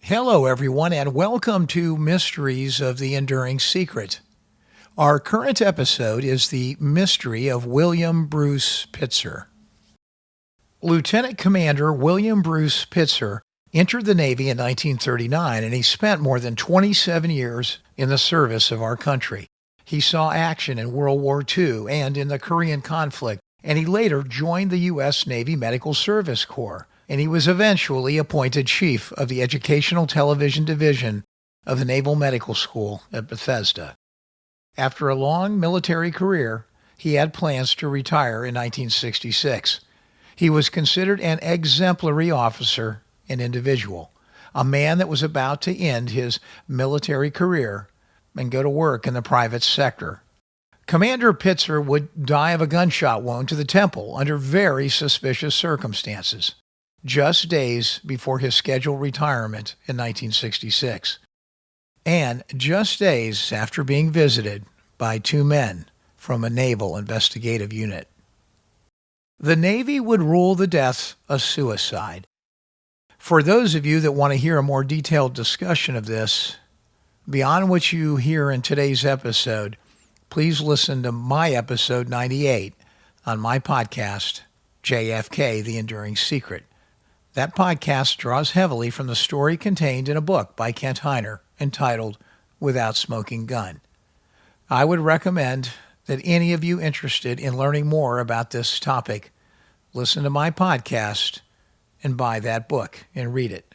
Hello, everyone, and welcome to Mysteries of the Enduring Secret. Our current episode is the mystery of William Bruce Pitzer. Lieutenant Commander William Bruce Pitzer entered the Navy in 1939, and he spent more than 27 years in the service of our country. He saw action in World War II and in the Korean conflict, and he later joined the U.S. Navy Medical Service Corps, and he was eventually appointed Chief of the Educational Television Division of the Naval Medical School at Bethesda. After a long military career, he had plans to retire in 1966. He was considered an exemplary officer and individual, a man that was about to end his military career and go to work in the private sector. Commander Pitzer would die of a gunshot wound to the temple under very suspicious circumstances, just days before his scheduled retirement in 1966, and just days after being visited by two men from a naval investigative unit. The Navy would rule the death a suicide. For those of you that want to hear a more detailed discussion of this, beyond what you hear in today's episode, please listen to my episode 98 on my podcast, JFK The Enduring Secret. That podcast draws heavily from the story contained in a book by Kent Heiner entitled Without Smoking Gun. I would recommend that any of you interested in learning more about this topic listen to my podcast and buy that book and read it.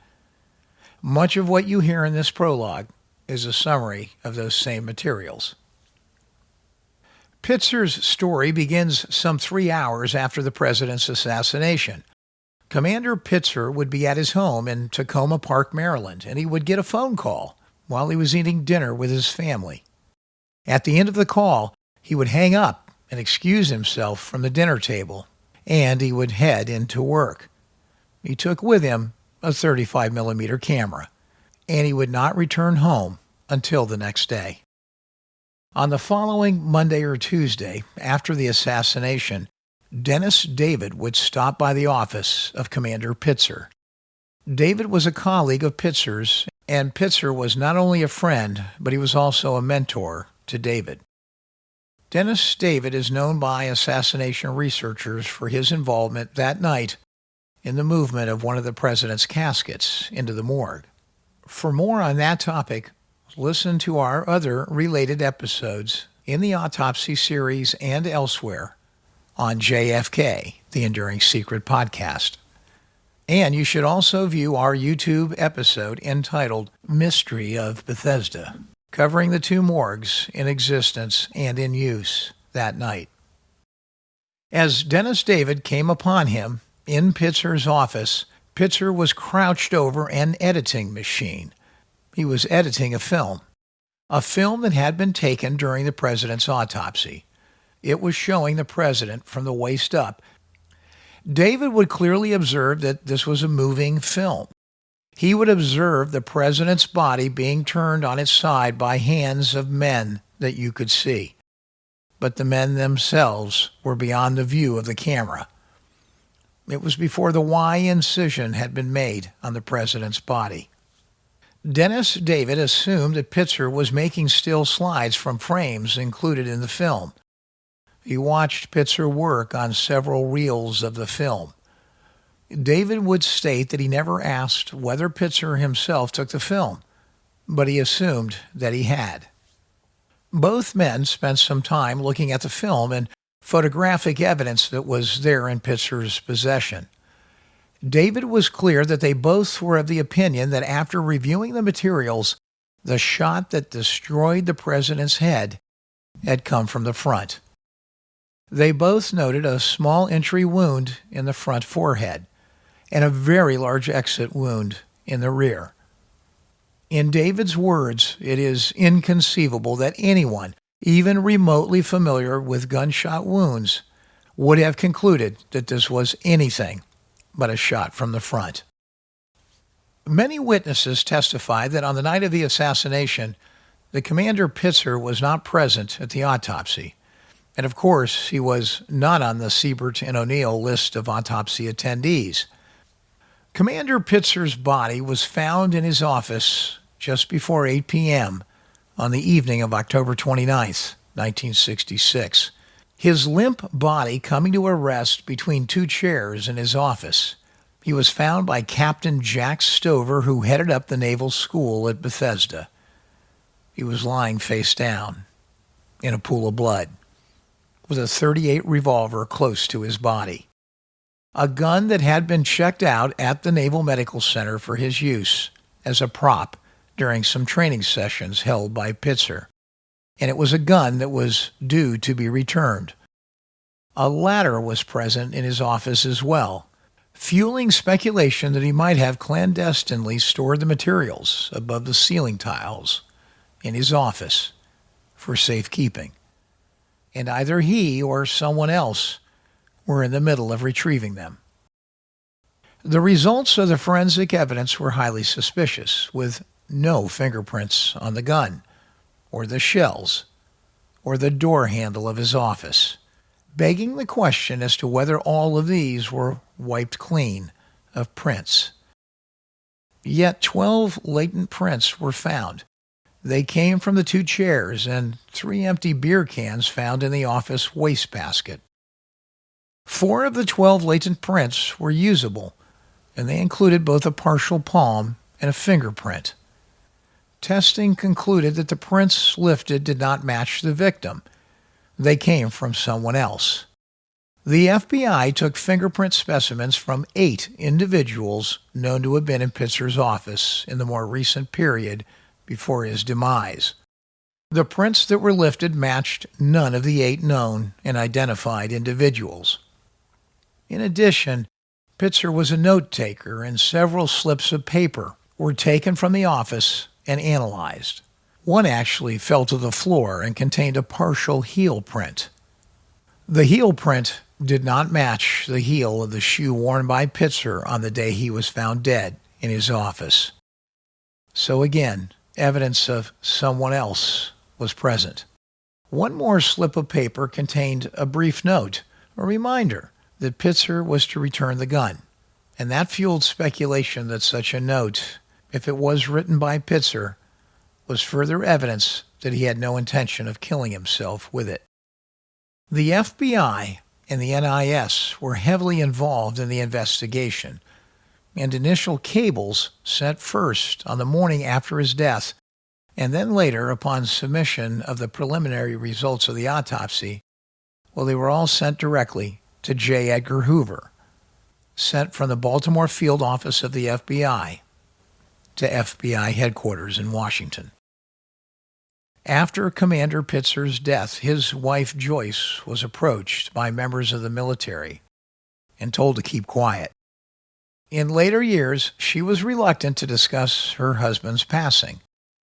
Much of what you hear in this prologue is a summary of those same materials. Pitzer's story begins some 3 hours after the president's assassination. Commander Pitzer would be at his home in Tacoma Park, Maryland, and he would get a phone call while he was eating dinner with his family. At the end of the call, he would hang up and excuse himself from the dinner table, and he would head into work. He took with him a 35mm camera, and he would not return home until the next day. On the following Monday or Tuesday, after the assassination, Dennis David would stop by the office of Commander Pitzer. David was a colleague of Pitzer's, and Pitzer was not only a friend, but he was also a mentor to David. Dennis David is known by assassination researchers for his involvement that night in the movement of one of the president's caskets into the morgue. For more on that topic, listen to our other related episodes in the autopsy series and elsewhere on JFK, The Enduring Secret podcast. And you should also view our YouTube episode entitled Mystery of Bethesda, covering the two morgues in existence and in use that night. As Dennis David came upon him in Pitzer's office, Pitzer was crouched over an editing machine. He was editing a film that had been taken during the president's autopsy. It was showing the president from the waist up. David would clearly observe that this was a moving film. He would observe the president's body being turned on its side by hands of men that you could see. But the men themselves were beyond the view of the camera. It was before the Y incision had been made on the president's body. Dennis David assumed that Pitzer was making still slides from frames included in the film. He watched Pitzer work on several reels of the film. David would state that he never asked whether Pitzer himself took the film, but he assumed that he had. Both men spent some time looking at the film and photographic evidence that was there in Pitzer's possession. David was clear that they both were of the opinion that after reviewing the materials, the shot that destroyed the president's head had come from the front. They both noted a small entry wound in the front forehead and a very large exit wound in the rear. In David's words, it is inconceivable that anyone, even remotely familiar with gunshot wounds, would have concluded that this was anything but a shot from the front. Many witnesses testified that on the night of the assassination, the Commander Pitzer was not present at the autopsy. And of course, he was not on the Siebert and O'Neill list of autopsy attendees. Commander Pitzer's body was found in his office just before 8 p.m. on the evening of October 29th, 1966. His limp body coming to a rest between two chairs in his office. He was found by Captain Jack Stover, who headed up the Naval School at Bethesda. He was lying face down in a pool of blood with a .38 revolver close to his body. A gun that had been checked out at the Naval Medical Center for his use as a prop during some training sessions held by Pitzer. And it was a gun that was due to be returned. A ladder was present in his office as well, fueling speculation that he might have clandestinely stored the materials above the ceiling tiles in his office for safekeeping. And either he or someone else were in the middle of retrieving them. The results of the forensic evidence were highly suspicious, with no fingerprints on the gun, or the shells, or the door handle of his office, begging the question as to whether all of these were wiped clean of prints. Yet 12 latent prints were found. They came from the two chairs and 3 empty beer cans found in the office wastebasket. 4 of the 12 latent prints were usable, and they included both a partial palm and a fingerprint. Testing concluded that the prints lifted did not match the victim. They came from someone else. The FBI took fingerprint specimens from 8 individuals known to have been in Pitzer's office in the more recent period before his demise. The prints that were lifted matched none of the 8 known and identified individuals. In addition, Pitzer was a note-taker, and several slips of paper were taken from the office and analyzed. One actually fell to the floor and contained a partial heel print. The heel print did not match the heel of the shoe worn by Pitzer on the day he was found dead in his office. So again, evidence of someone else was present. One more slip of paper contained a brief note, a reminder that Pitzer was to return the gun, and that fueled speculation that such a note, if it was written by Pitzer, was further evidence that he had no intention of killing himself with it. The FBI and the NIS were heavily involved in the investigation, and initial cables sent first on the morning after his death, and then later upon submission of the preliminary results of the autopsy, well, they were all sent directly to J. Edgar Hoover, sent from the Baltimore field office of the FBI to FBI headquarters in Washington. After Commander Pitzer's death, his wife Joyce was approached by members of the military and told to keep quiet. In later years, she was reluctant to discuss her husband's passing,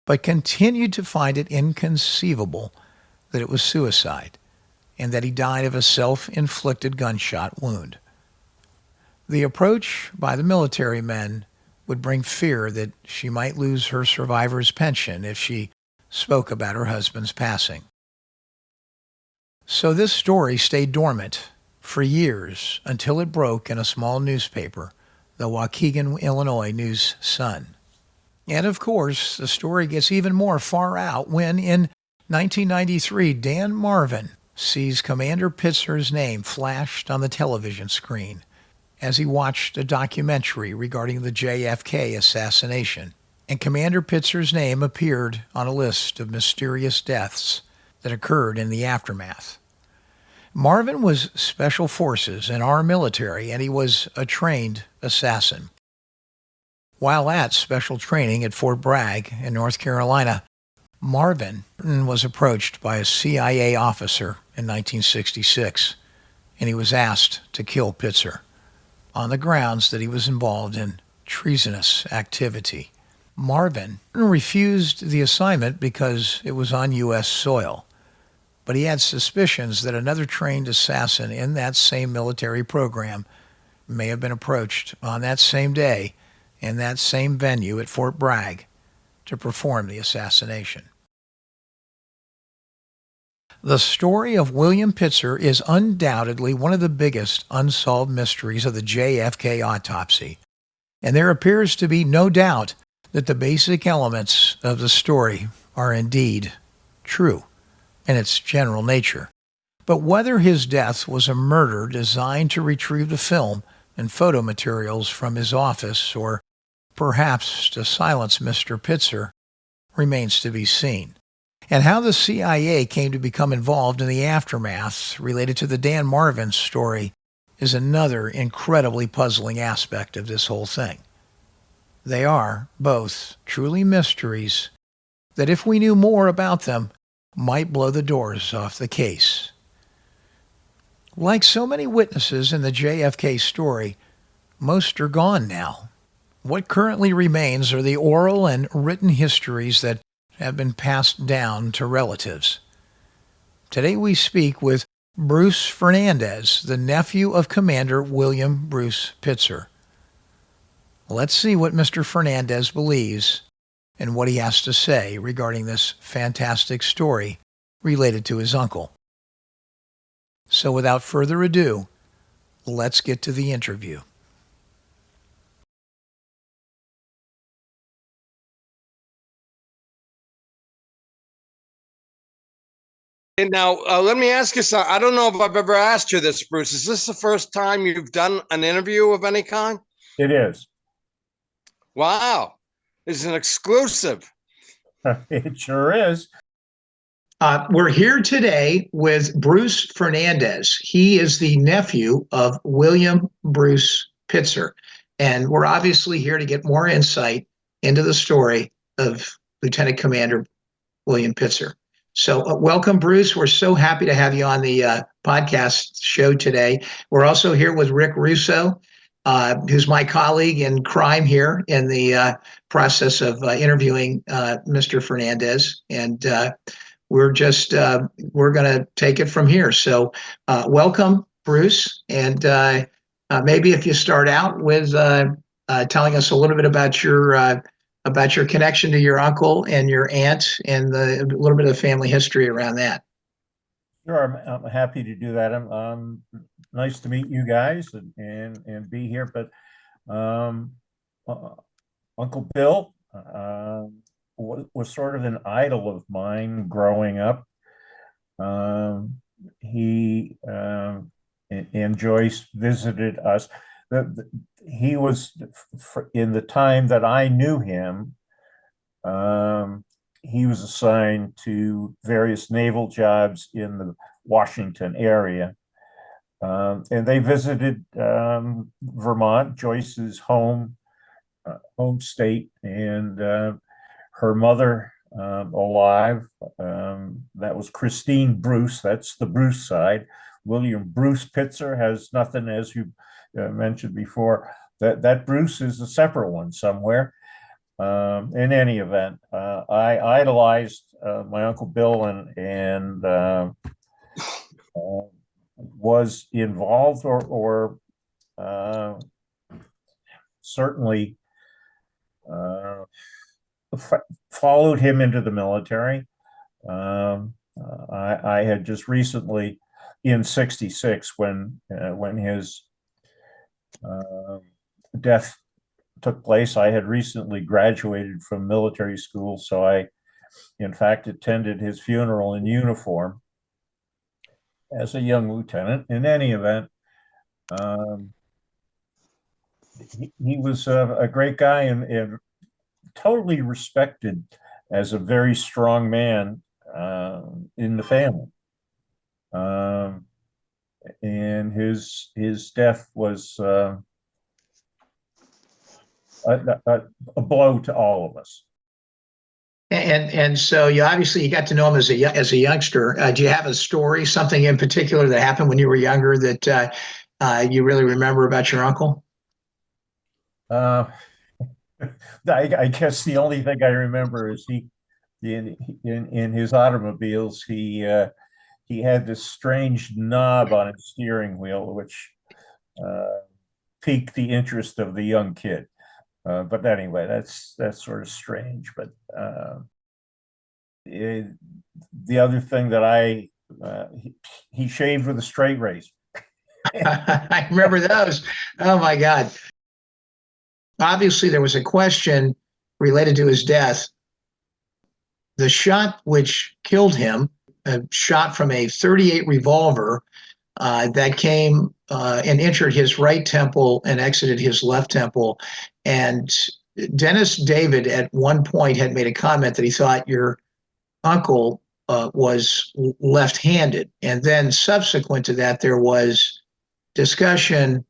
but continued to find it inconceivable that it was suicide and that he died of a self-inflicted gunshot wound. The approach by the military men would bring fear that she might lose her survivor's pension if she spoke about her husband's passing. So this story stayed dormant for years until it broke in a small newspaper, the Waukegan, Illinois News-Sun. And of course, the story gets even more far out when, in 1993, Dan Marvin sees Commander Pitzer's name flashed on the television screen as he watched a documentary regarding the JFK assassination, and Commander Pitzer's name appeared on a list of mysterious deaths that occurred in the aftermath. Marvin was Special Forces in our military, and he was a trained assassin. While at special training at Fort Bragg in North Carolina, Marvin was approached by a CIA officer in 1966, and he was asked to kill Pitzer on the grounds that he was involved in treasonous activity. Marvin refused the assignment because it was on U.S. soil, but he had suspicions that another trained assassin in that same military program may have been approached on that same day in that same venue at Fort Bragg to perform the assassination. The story of William Pitzer is undoubtedly one of the biggest unsolved mysteries of the JFK autopsy, and there appears to be no doubt that the basic elements of the story are indeed true in its general nature. But whether his death was a murder designed to retrieve the film and photo materials from his office, or perhaps to silence Mr. Pitzer, remains to be seen. And how the CIA came to become involved in the aftermath related to the Dan Marvin story is another incredibly puzzling aspect of this whole thing. They are both truly mysteries that, if we knew more about them, might blow the doors off the case. Like so many witnesses in the JFK story, most are gone now. What currently remains are the oral and written histories that have been passed down to relatives. Today we speak with Bruce Fernandez, the nephew of Commander William Bruce Pitzer. Let's see what Mr. Fernandez believes and what he has to say regarding this fantastic story related to his uncle. So without further ado, let's get to the interview. And now, let me ask you something. I don't know if I've ever asked you this, Bruce. Is this the first time you've done an interview of any kind? It is. Wow. It's an exclusive. It sure is. We're here today with Bruce Fernandez. He is the nephew of William Bruce Pitzer. And we're obviously here to get more insight into the story of Lieutenant Commander William Pitzer. So welcome, Bruce. We're so happy to have you on the podcast show today. We're also here with Rick Russo, who's my colleague in crime here in the process of interviewing Mr. Fernandez. And we're going to take it from here. So welcome, Bruce. And maybe if you start out with telling us a little bit about your connection to your uncle and your aunt and a little bit of the family history around that. Sure, I'm happy to do that. Nice to meet you guys and be here. But Uncle Bill was sort of an idol of mine growing up. He and Joyce visited us. He was, in the time that I knew him, he was assigned to various naval jobs in the Washington area. And they visited Vermont, Joyce's home state, and her mother alive. That was Christine Bruce. That's the Bruce side. William Bruce Pitzer has nothing, as you mentioned before. That Bruce is a separate one somewhere. In any event, I idolized my Uncle Bill and was involved or certainly followed him into the military. I had just recently, in '66, when his death took place, I had recently graduated from military school, so I, in fact, attended his funeral in uniform as a young lieutenant. In any event, he was a great guy and totally respected as a very strong man in the family. And his death was a blow to all of us. And so you obviously got to know him as a youngster. Do you have a story, something in particular that happened when you were younger that you really remember about your uncle? I guess the only thing I remember is in his automobiles he had this strange knob on his steering wheel, which piqued the interest of the young kid. But anyway, that's sort of strange. But the other thing that he shaved with a straight razor. I remember those. Oh my God. obviously there was a question related to his death. The shot which killed him, a shot from a .38 revolver that came and entered his right temple and exited his left temple. And Dennis David at one point had made a comment that he thought your uncle was left-handed. And then subsequent to that, there was discussion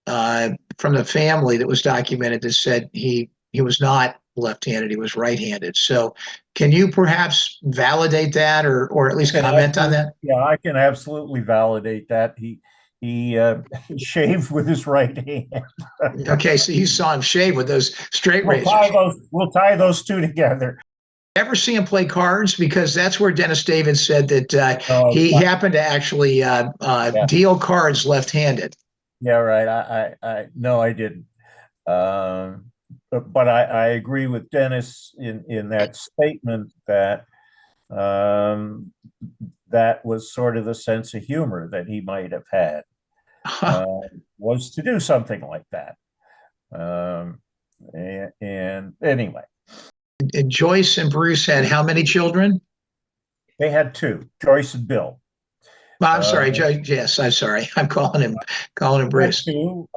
from the family that was documented that said he was not left-handed, he was right-handed. So can you perhaps validate that or at least comment on that? Yeah, I can absolutely validate that. He shaved with his right hand. Okay, so you saw him shave with those straight razors. We'll tie those two together. Ever see him play cards? Because that's where Dennis David said that he happened to actually deal cards left-handed. Yeah, right. I no, I didn't. But I agree with Dennis in that statement that that was sort of the sense of humor that he might have had, was to do something like that. And anyway. And Joyce and Bruce had how many children? They had two, Joyce and Bill. I'm sorry, yes, I'm sorry. I'm calling him Bruce. Two,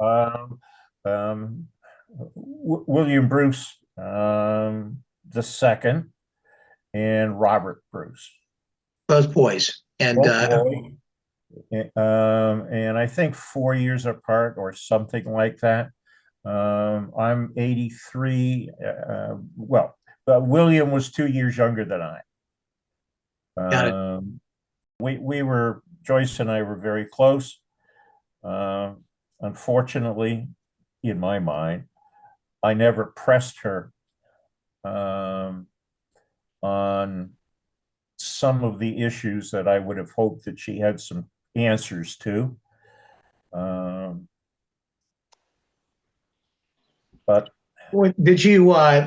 William Bruce the second, and Robert Bruce. Both boys. And and I think 4 years apart or something like that. I'm 83. William was 2 years younger than I. Got it. We were, Joyce and I were very close. Unfortunately, in my mind, I never pressed her on some of the issues that I would have hoped that she had some answers to. But did you, by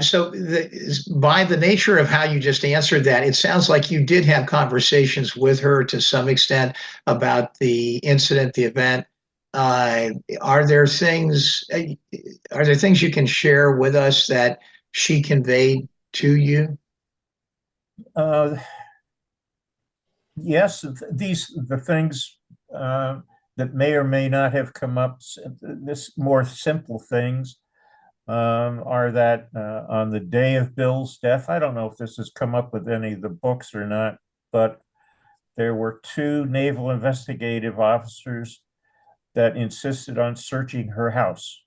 the nature of how you just answered that, it sounds like you did have conversations with her to some extent about the incident, the event. Are there things you can share with us that she conveyed to you? Yes, the things that may or may not have come up, this more simple things, are that on the day of Bill's death, I don't know if this has come up with any of the books or not, but there were two naval investigative officers that insisted on searching her house,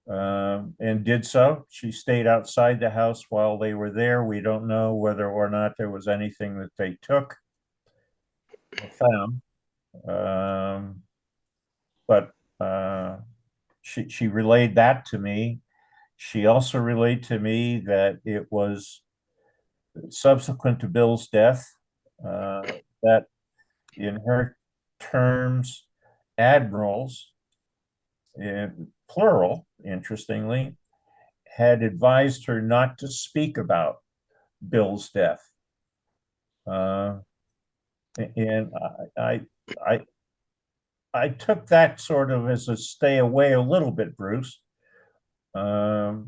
and did so. She stayed outside the house while they were there. We don't know whether or not there was anything that they took or found, but she relayed that to me. She also relayed to me that it was subsequent to Bill's death, that in her terms, admirals, plural, interestingly, had advised her not to speak about Bill's death. And I took that sort of as a stay away a little bit, Bruce. But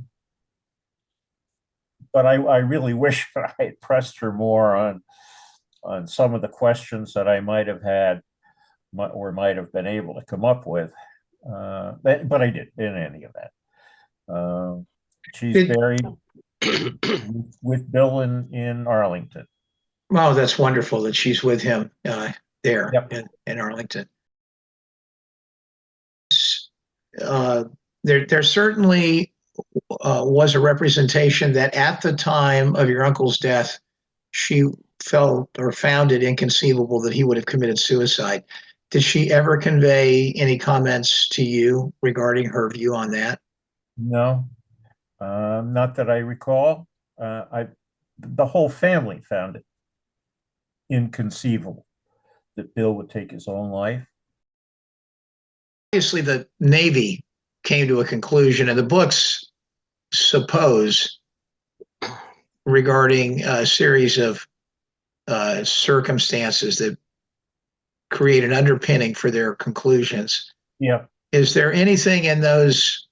I really wish I had pressed her more on some of the questions that I might have had or might have been able to come up with. But I didn't in any event. She's buried with Bill in Arlington. Oh, that's wonderful that she's with him there. Yep. in Arlington. There certainly was a representation that at the time of your uncle's death, she felt or found it inconceivable that he would have committed suicide. Did she ever convey any comments to you regarding her view on that? No, not that I recall. The whole family found it inconceivable that Bill would take his own life. Obviously, the Navy came to a conclusion, and the books suppose regarding a series of circumstances that create an underpinning for their conclusions. Yeah. Is there anything in those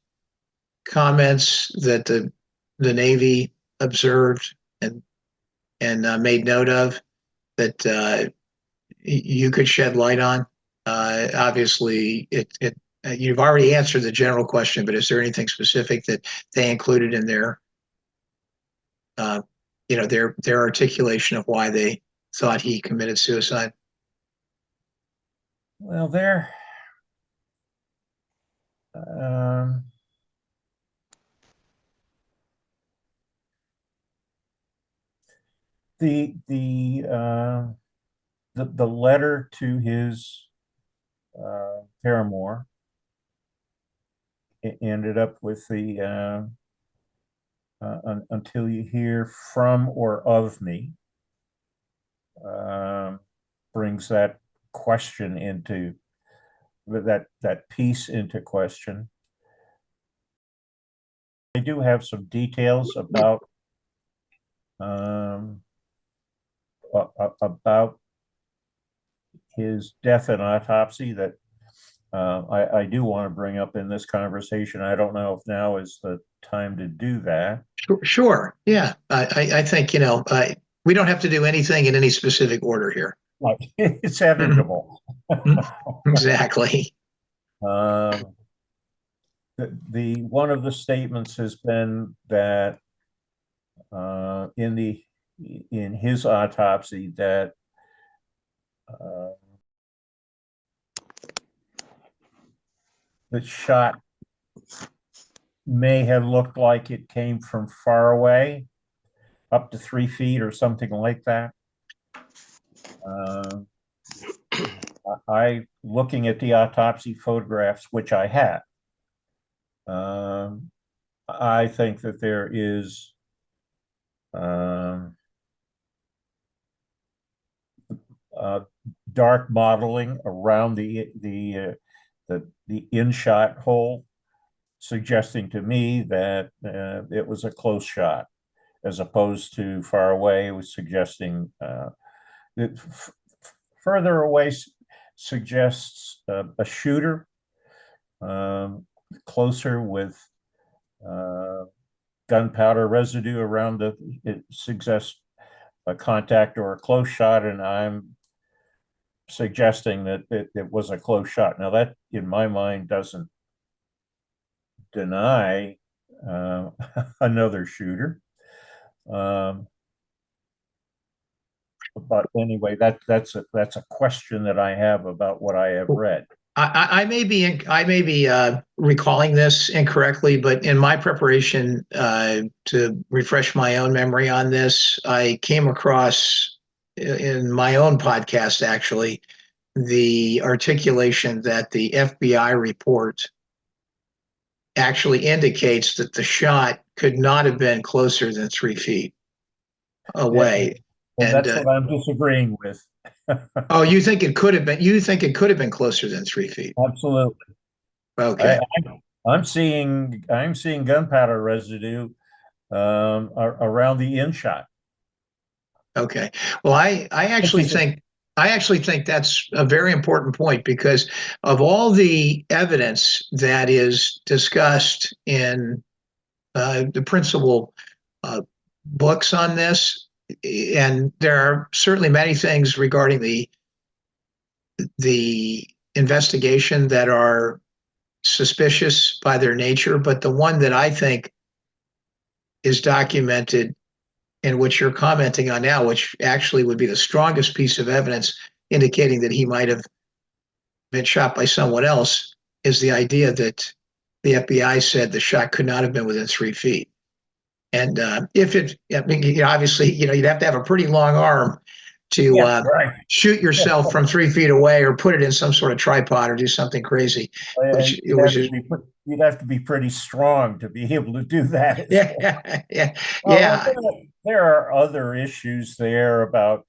comments that the Navy observed and made note of that you could shed light on? Obviously, you've already answered the general question, but is there anything specific that they included in their articulation of why they thought he committed suicide? Well, there, the letter to his paramour ended up with the until you hear from or of me, brings that question into that piece into question. I do have some details about his death and autopsy that I do want to bring up in this conversation. I don't know if now is the time to do that. Sure. Yeah. I think, we don't have to do anything in any specific order here. It's editable. Exactly. The one of the statements has been that in his autopsy that the shot may have looked like it came from far away, up to 3 feet or something like that. Looking at the autopsy photographs, which I had, I think that there is dark modeling around the in-shot hole, suggesting to me that it was a close shot, as opposed to far away. It was suggesting that further away suggests a shooter, closer with gunpowder residue around it suggests a contact or a close shot, and I'm suggesting that it was a close shot. Now that, in my mind, doesn't deny another shooter. But anyway, that's a question that I have about what I have read. I may be recalling this incorrectly, but in my preparation to refresh my own memory on this, I came across in my own podcast, actually, the articulation that the FBI report actually indicates that the shot could not have been closer than 3 feet away. And that's what I'm disagreeing with. Oh, you think it could have been? You think it could have been closer than 3 feet? Absolutely. Okay. I'm seeing gunpowder residue around the in shot. Okay. Well, I actually think that's a very important point, because of all the evidence that is discussed in the principal books on this, and there are certainly many things regarding the investigation that are suspicious by their nature, but the one that I think is documented and which you're commenting on now, which actually would be the strongest piece of evidence indicating that he might have been shot by someone else, is the idea that the FBI said the shot could not have been within 3 feet. And if it, I mean, obviously, you'd have to have a pretty long arm to shoot yourself from 3 feet away, or put it in some sort of tripod, or do something crazy. You'd have to be pretty strong to be able to do that. Yeah. There are other issues there about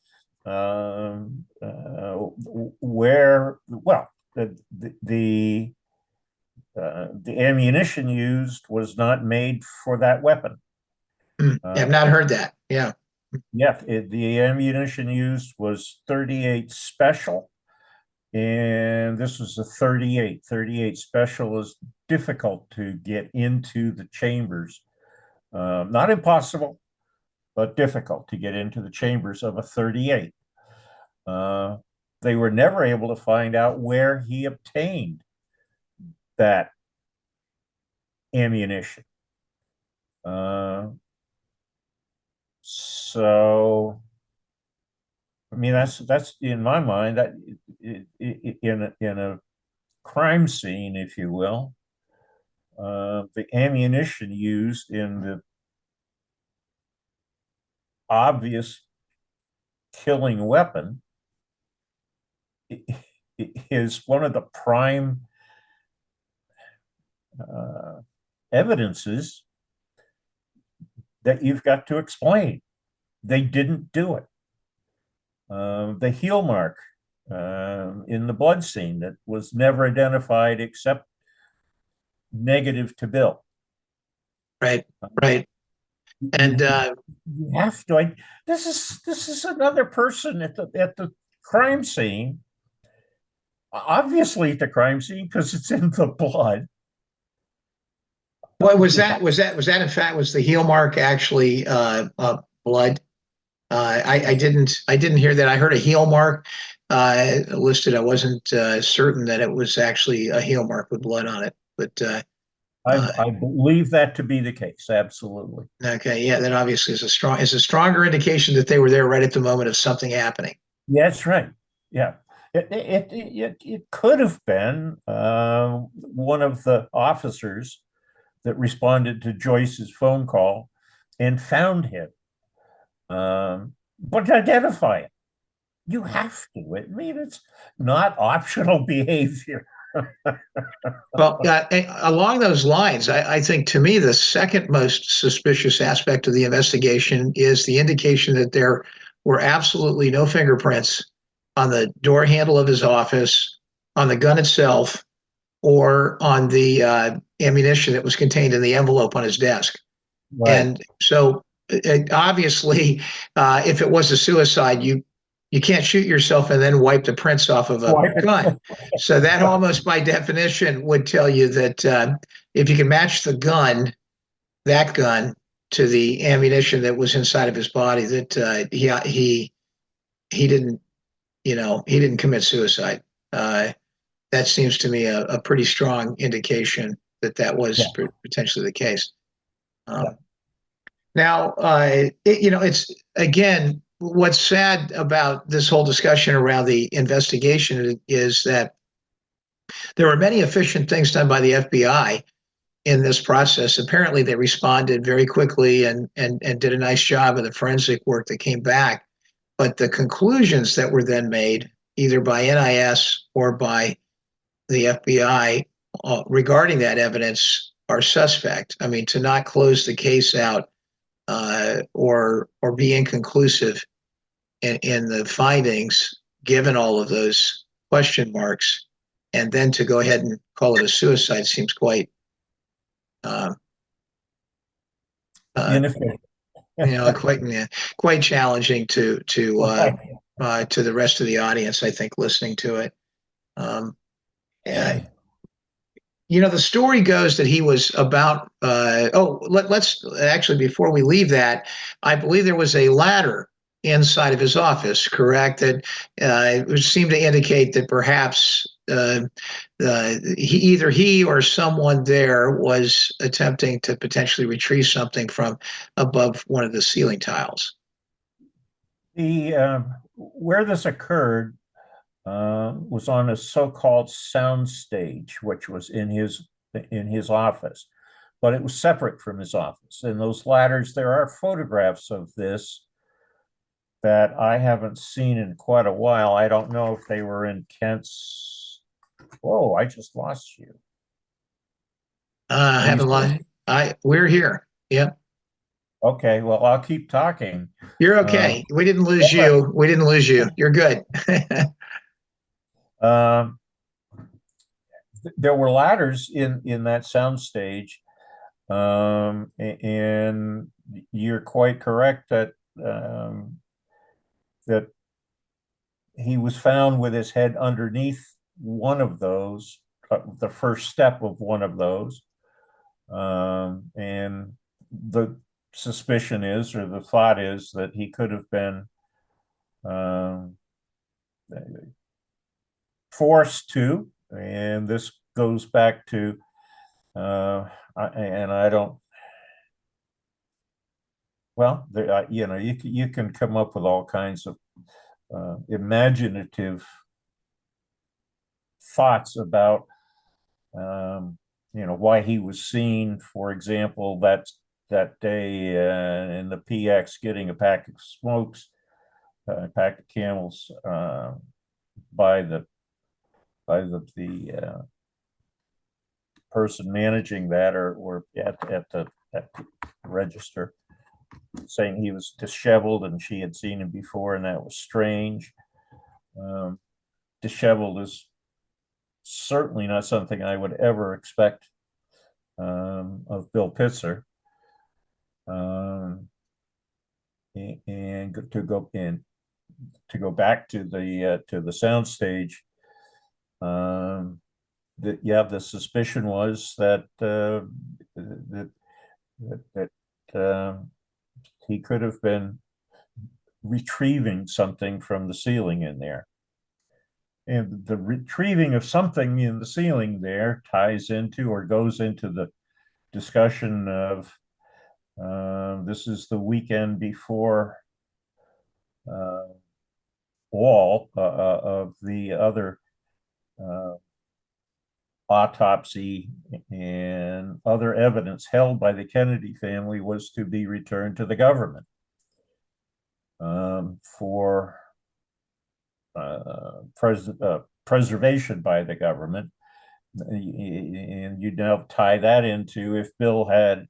where, well, the ammunition used was not made for that weapon. I've not heard that. Yeah. Yeah, the ammunition used was .38 special, and this was a .38. .38 special is difficult to get into the chambers. Not impossible, but difficult to get into the chambers of a 38. They were never able to find out where he obtained that ammunition. So, I mean, that's in my mind, that in a crime scene, if you will, the ammunition used in the obvious killing weapon is one of the prime evidences that you've got to explain. They didn't do it. The heel mark in the blood scene that was never identified except negative to Bill. Right, right. And you have to. This is another person at the crime scene. Obviously, at the crime scene because it's in the blood. what was that? Was that in fact was the heel mark actually blood? I didn't hear that. I heard a heel mark listed. I wasn't certain that it was actually a heel mark with blood on it, but I believe that to be the case. Absolutely. Okay, yeah, that obviously is a stronger indication that they were there right at the moment of something happening. Yeah, that's right. Yeah, it could have been one of the officers that responded to Joyce's phone call and found him. But to identify it, you have to. I mean, it's not optional behavior. Well, along those lines, I think to me the second most suspicious aspect of the investigation is the indication that there were absolutely no fingerprints on the door handle of his office, on the gun itself, or on the ammunition that was contained in the envelope on his desk. Right. And so, obviously, if it was a suicide, you can't shoot yourself and then wipe the prints off of a gun. So that almost by definition would tell you that if you can match that gun to the ammunition that was inside of his body, that he didn't, he didn't commit suicide. That seems to me a pretty strong indication that was potentially the case. Now, it's again, what's sad about this whole discussion around the investigation is that there were many efficient things done by the FBI in this process. Apparently, they responded very quickly and did a nice job of the forensic work that came back. But the conclusions that were then made, either by NIS or by the FBI regarding that evidence, are suspect. I mean, to not close the case out or be inconclusive in the findings, given all of those question marks, and then to go ahead and call it a suicide seems quite, quite challenging to the rest of the audience, I think, listening to it. The story goes that he was about. Let's actually, before we leave that, I believe there was a ladder inside of his office, correct? That seemed to indicate that perhaps either he or someone there was attempting to potentially retrieve something from above one of the ceiling tiles. Where this occurred was on a so-called sound stage, which was in his office, but it was separate from his office. And those ladders, there are photographs of this that I haven't seen in quite a while. I don't know if they were in Kent's. Whoa, I just lost you. I haven't lost. We're here. Yep. Okay, well, I'll keep talking. You're okay. We didn't lose you. We didn't lose you. You're good. There were ladders in that sound stage, and you're quite correct that that he was found with his head underneath one of those. the first step of one of those. And the suspicion is, or the thought is, that he could have been forced to, and this goes back to, and I don't, well, there, you know, you can come up with all kinds of imaginative thoughts about, you know, why he was seen, for example, that day in the PX getting a pack of smokes, a pack of Camels by the person managing that, or at the register, saying he was disheveled and she had seen him before, and that was strange. Disheveled is certainly not something I would ever expect of Bill Pitzer. And to go back to the soundstage, the suspicion was that he could have been retrieving something from the ceiling in there. And the retrieving of something in the ceiling there ties into, or goes into, the discussion of, this is the weekend before all of the other autopsy and other evidence held by the Kennedy family was to be returned to the government for preservation by the government. And you now tie that into, if Bill had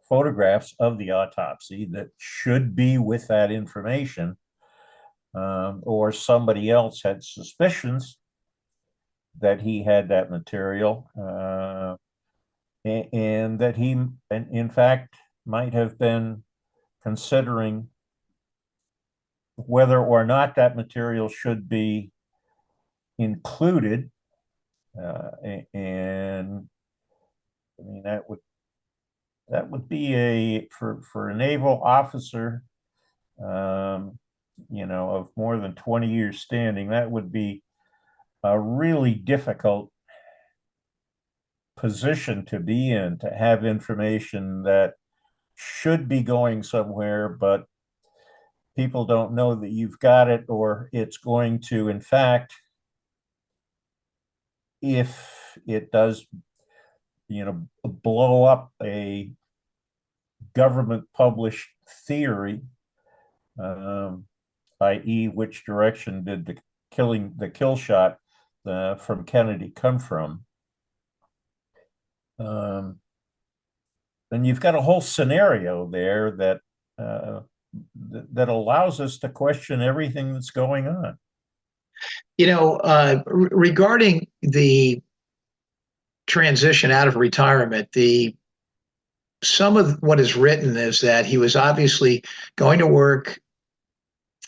photographs of the autopsy that should be with that information, or somebody else had suspicions that he had that material, and that he, in fact, might have been considering whether or not that material should be included. And I mean, that would be for a naval officer, you know, of more than 20 years standing, that would be a really difficult position to be in, to have information that should be going somewhere, but people don't know that you've got it, or it's going to, in fact, if it does, you know, blow up a government published theory, i.e., which direction did the kill shot from Kennedy come from? Then you've got a whole scenario there that that allows us to question everything that's going on. You know, regarding the transition out of retirement, some of what is written is that he was obviously going to work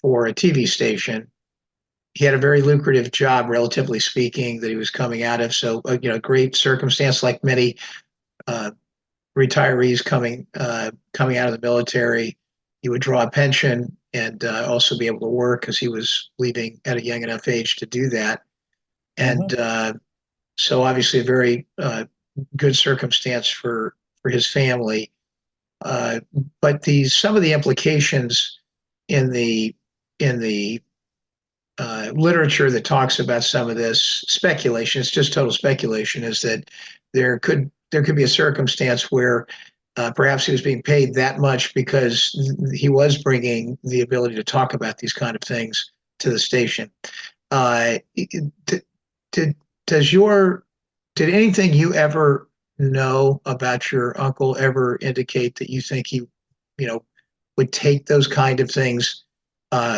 for a TV station. He had a very lucrative job, relatively speaking, that he was coming out of. So, you know, great circumstance, like many retirees coming out of the military. He would draw a pension and also be able to work, because he was leaving at a young enough age to do that. And so obviously a very good circumstance for his family. But some of the implications in the literature that talks about some of this speculation, it's just total speculation, is that there could be a circumstance where perhaps he was being paid that much because he was bringing the ability to talk about these kind of things to the station. Did anything you ever know about your uncle ever indicate that you think he, you know, would take those kind of things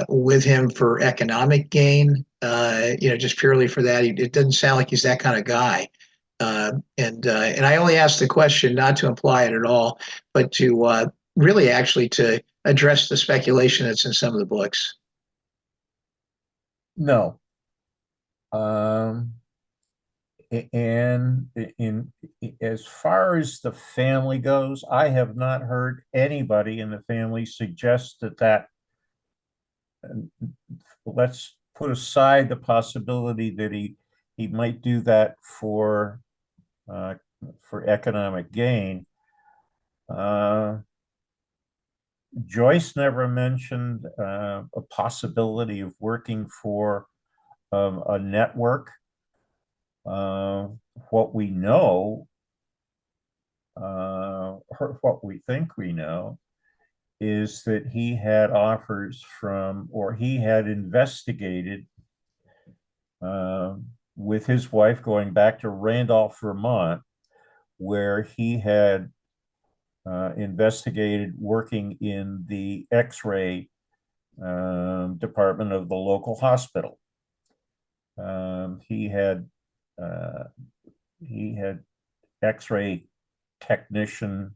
with him for economic gain? You know, just purely for that? It doesn't sound like he's that kind of guy. And I only asked the question not to imply it at all, but to really actually to address the speculation that's in some of the books. No. And in as far as the family goes, I have not heard anybody in the family suggest that let's put aside the possibility that he might do that for economic gain. Joyce never mentioned a possibility of working for a network. What we know, or what we think we know, is that he had offers from, or he had investigated with his wife going back to Randolph, Vermont, where he had investigated working in the X-ray department of the local hospital. He had X-ray technician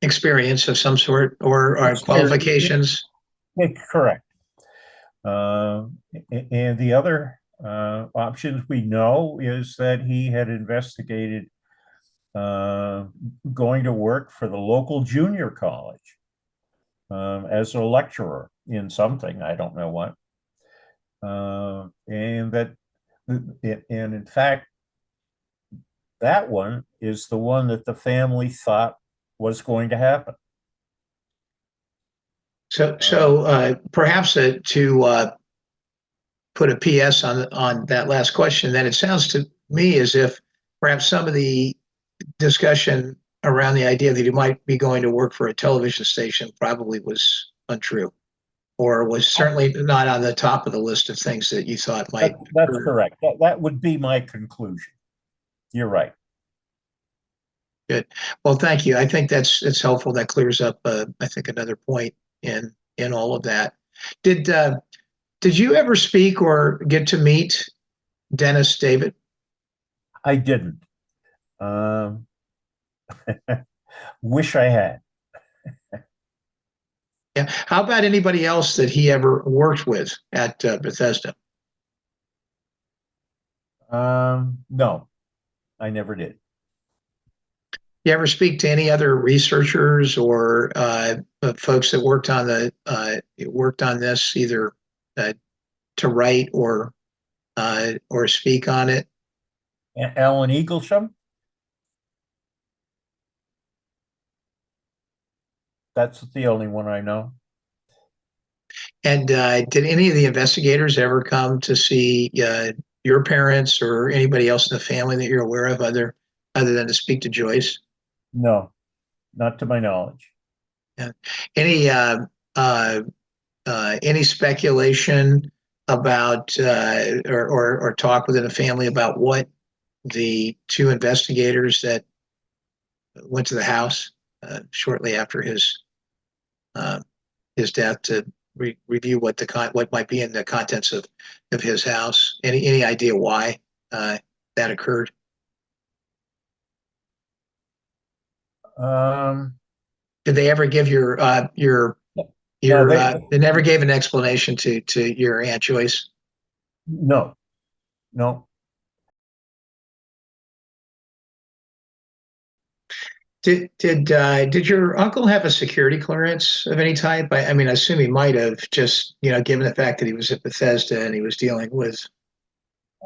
Experience of some sort, or qualifications. Correct. And the other options we know is that he had investigated going to work for the local junior college as a lecturer in something, I don't know what. And in fact, that one is the one that the family thought was going to happen. So perhaps to put a PS on that last question, then it sounds to me as if perhaps some of the discussion around the idea that he might be going to work for a television station probably was untrue, or was certainly not on the top of the list of things that you thought might. That's correct. That would be my conclusion. You're right. Good. Well, thank you. I think it's helpful. That clears up, I think, another point in all of that. Did you ever speak or get to meet Dennis David? I didn't. Wish I had. Yeah. How about anybody else that he ever worked with at Bethesda? No, I never did. You ever speak to any other researchers or folks that worked on this, either to write or speak on it? Alan Eaglesham? That's the only one I know. And did any of the investigators ever come to see your parents or anybody else in the family that you're aware of, other than to speak to Joyce? No, not to my knowledge. Yeah. Any speculation about or talk within the family about what the two investigators that went to the house shortly after his death to review what might be in the contents of his house? Any idea why that occurred? Did they ever give they never gave an explanation to your Aunt Joyce? No. Did your uncle have a security clearance of any type? I mean, I assume he might have, just given the fact that he was at Bethesda and he was dealing with.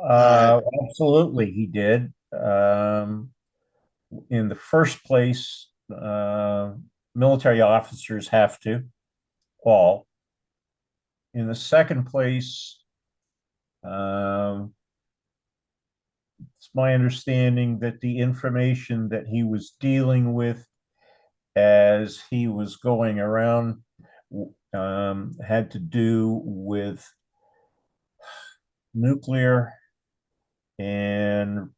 Absolutely, he did. In the first place, military officers have to, all. In the second place, it's my understanding that the information that he was dealing with as he was going around had to do with nuclear and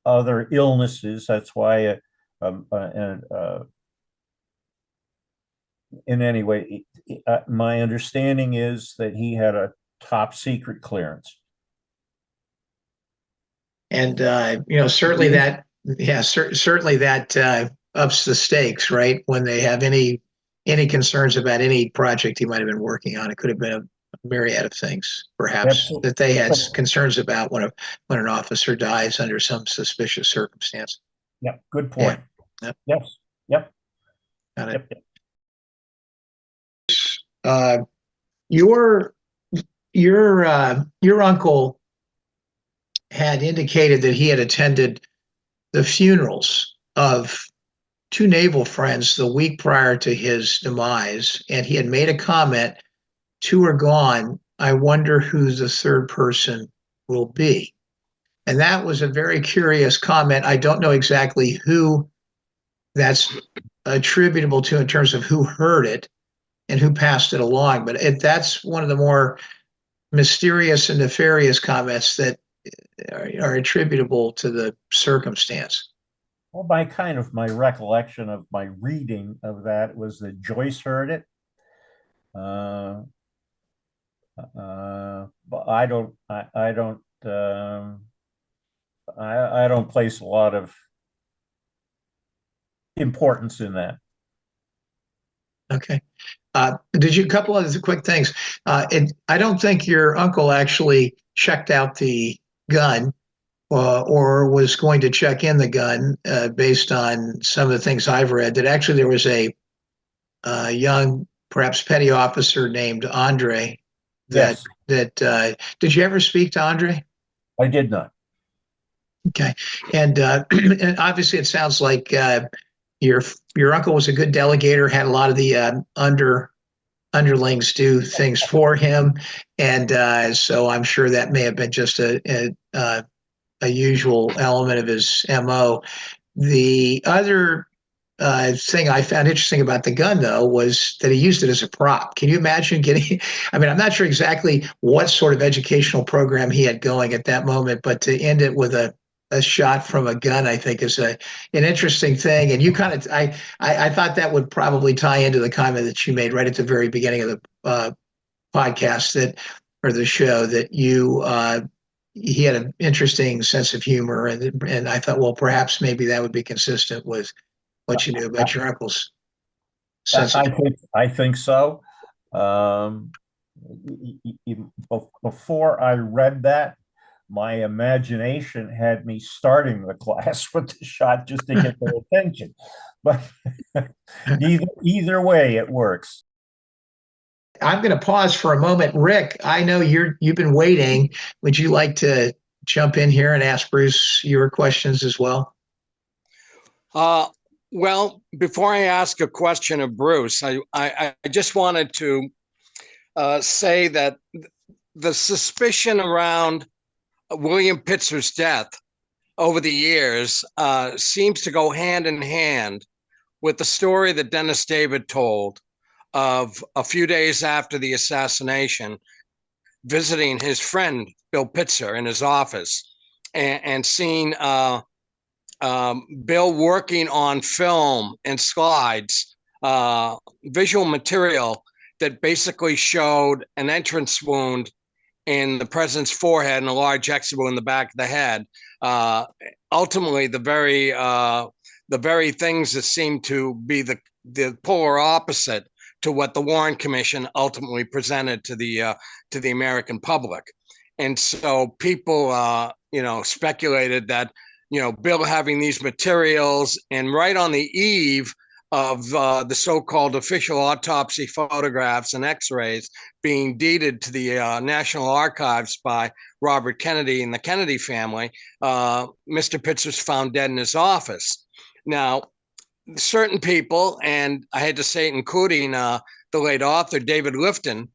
other illnesses. That's why in any way, my understanding is that he had a top secret clearance. And certainly that, certainly that ups the stakes, right? When they have any concerns about any project he might have been working on, it could have been myriad of things, perhaps, Absolutely. that they had concerns about when an officer dies under some suspicious circumstance. Yep, good Yeah. point. Yep. Yes, yep, Got it. yep. Uh, your your uncle had indicated that he had attended the funerals of two naval friends the week prior to his demise, and he had made a comment, two are gone. I wonder who the third person will be. And that was a very curious comment. I don't know exactly who that's attributable to in terms of who heard it and who passed it along, but that's one of the more mysterious and nefarious comments that are attributable to the circumstance. Well, my recollection of my reading of that was that Joyce heard it. But I don't place a lot of importance in that. Okay. Did you, a couple of quick things. I don't think your uncle actually checked out the gun or was going to check in the gun based on some of the things I've read, that actually there was a young, perhaps petty officer named Andre Yes, did you ever speak to Andre? I did not. Okay. And, and obviously it sounds like your uncle was a good delegator, had a lot of the underlings do things for him, and so I'm sure that may have been just a usual element of his MO. The other thing I found interesting about the gun, though, was that he used it as a prop. Can you imagine getting? I mean, I'm not sure exactly what sort of educational program he had going at that moment, but to end it with a shot from a gun, I think is an interesting thing. And you kind of, I thought that would probably tie into the comment that you made right at the very beginning of the podcast, that, or the show, that he had an interesting sense of humor, and I thought, well, perhaps maybe that would be consistent with what you knew about your uncle's sense of humor. I think so. Before I read that, my imagination had me starting the class with the shot just to get their attention. But either way, it works. I'm going to pause for a moment. Rick, I know you've been waiting. Would you like to jump in here and ask Bruce your questions as well? Well, before I ask a question of Bruce, I just wanted to say that the suspicion around William Pitzer's death over the years seems to go hand in hand with the story that Dennis David told of a few days after the assassination, visiting his friend Bill Pitzer in his office and seeing Bill working on film and slides, visual material that basically showed an entrance wound in the president's forehead and a large exit wound in the back of the head. Ultimately, the very things that seem to be the polar opposite to what the Warren Commission ultimately presented to the American public. And so people, speculated that, Bill having these materials, and right on the eve of the so-called official autopsy photographs and x-rays being deeded to the National Archives by Robert Kennedy and the Kennedy family, Mr. Pitzer's found dead in his office. Now, certain people, and I had to say, including the late author David Lifton,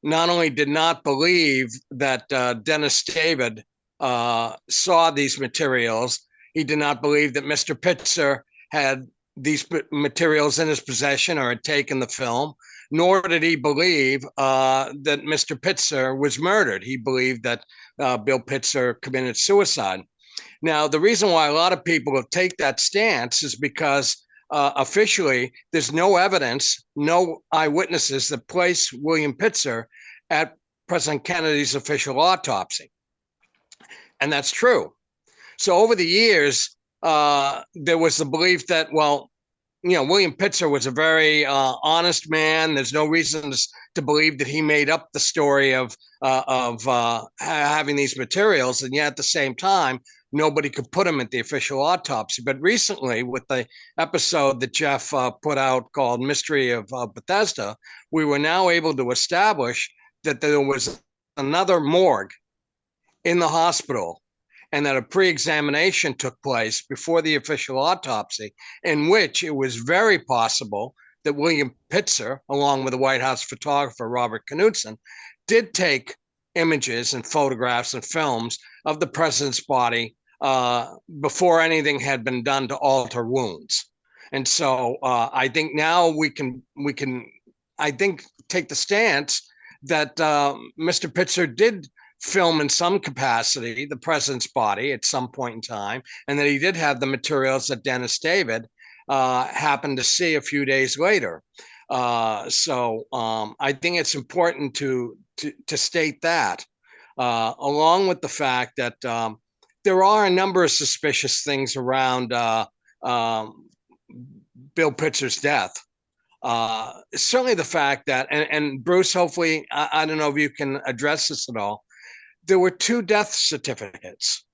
not only did not believe that Dennis David saw these materials, he did not believe that Mr. Pitzer had these materials in his possession or had taken the film, nor did he believe that Mr. Pitzer was murdered. He believed that Bill Pitzer committed suicide. Now, the reason why a lot of people will take that stance is because officially there's no evidence, no eyewitnesses that place William Pitzer at President Kennedy's official autopsy. And that's true. So over the years, there was the belief that, well, William Pitzer was a very honest man. There's no reason to believe that he made up the story of having these materials, and yet at the same time, nobody could put him at the official autopsy. But recently, with the episode that Jeff put out called Mystery of Bethesda, we were now able to establish that there was another morgue in the hospital and that a pre-examination took place before the official autopsy, in which it was very possible that William Pitzer, along with the White House photographer Robert Knudsen, did take images and photographs and films of the president's body before anything had been done to alter wounds. And so I think now we can I think take the stance that Mr. Pitzer did film in some capacity the president's body at some point in time, and that he did have the materials that Dennis David happened to see a few days later. So I think it's important to state that, along with the fact that there are a number of suspicious things around Bill Pitzer's death. Certainly the fact that, and Bruce, hopefully, I don't know if you can address this at all, there were 2 death certificates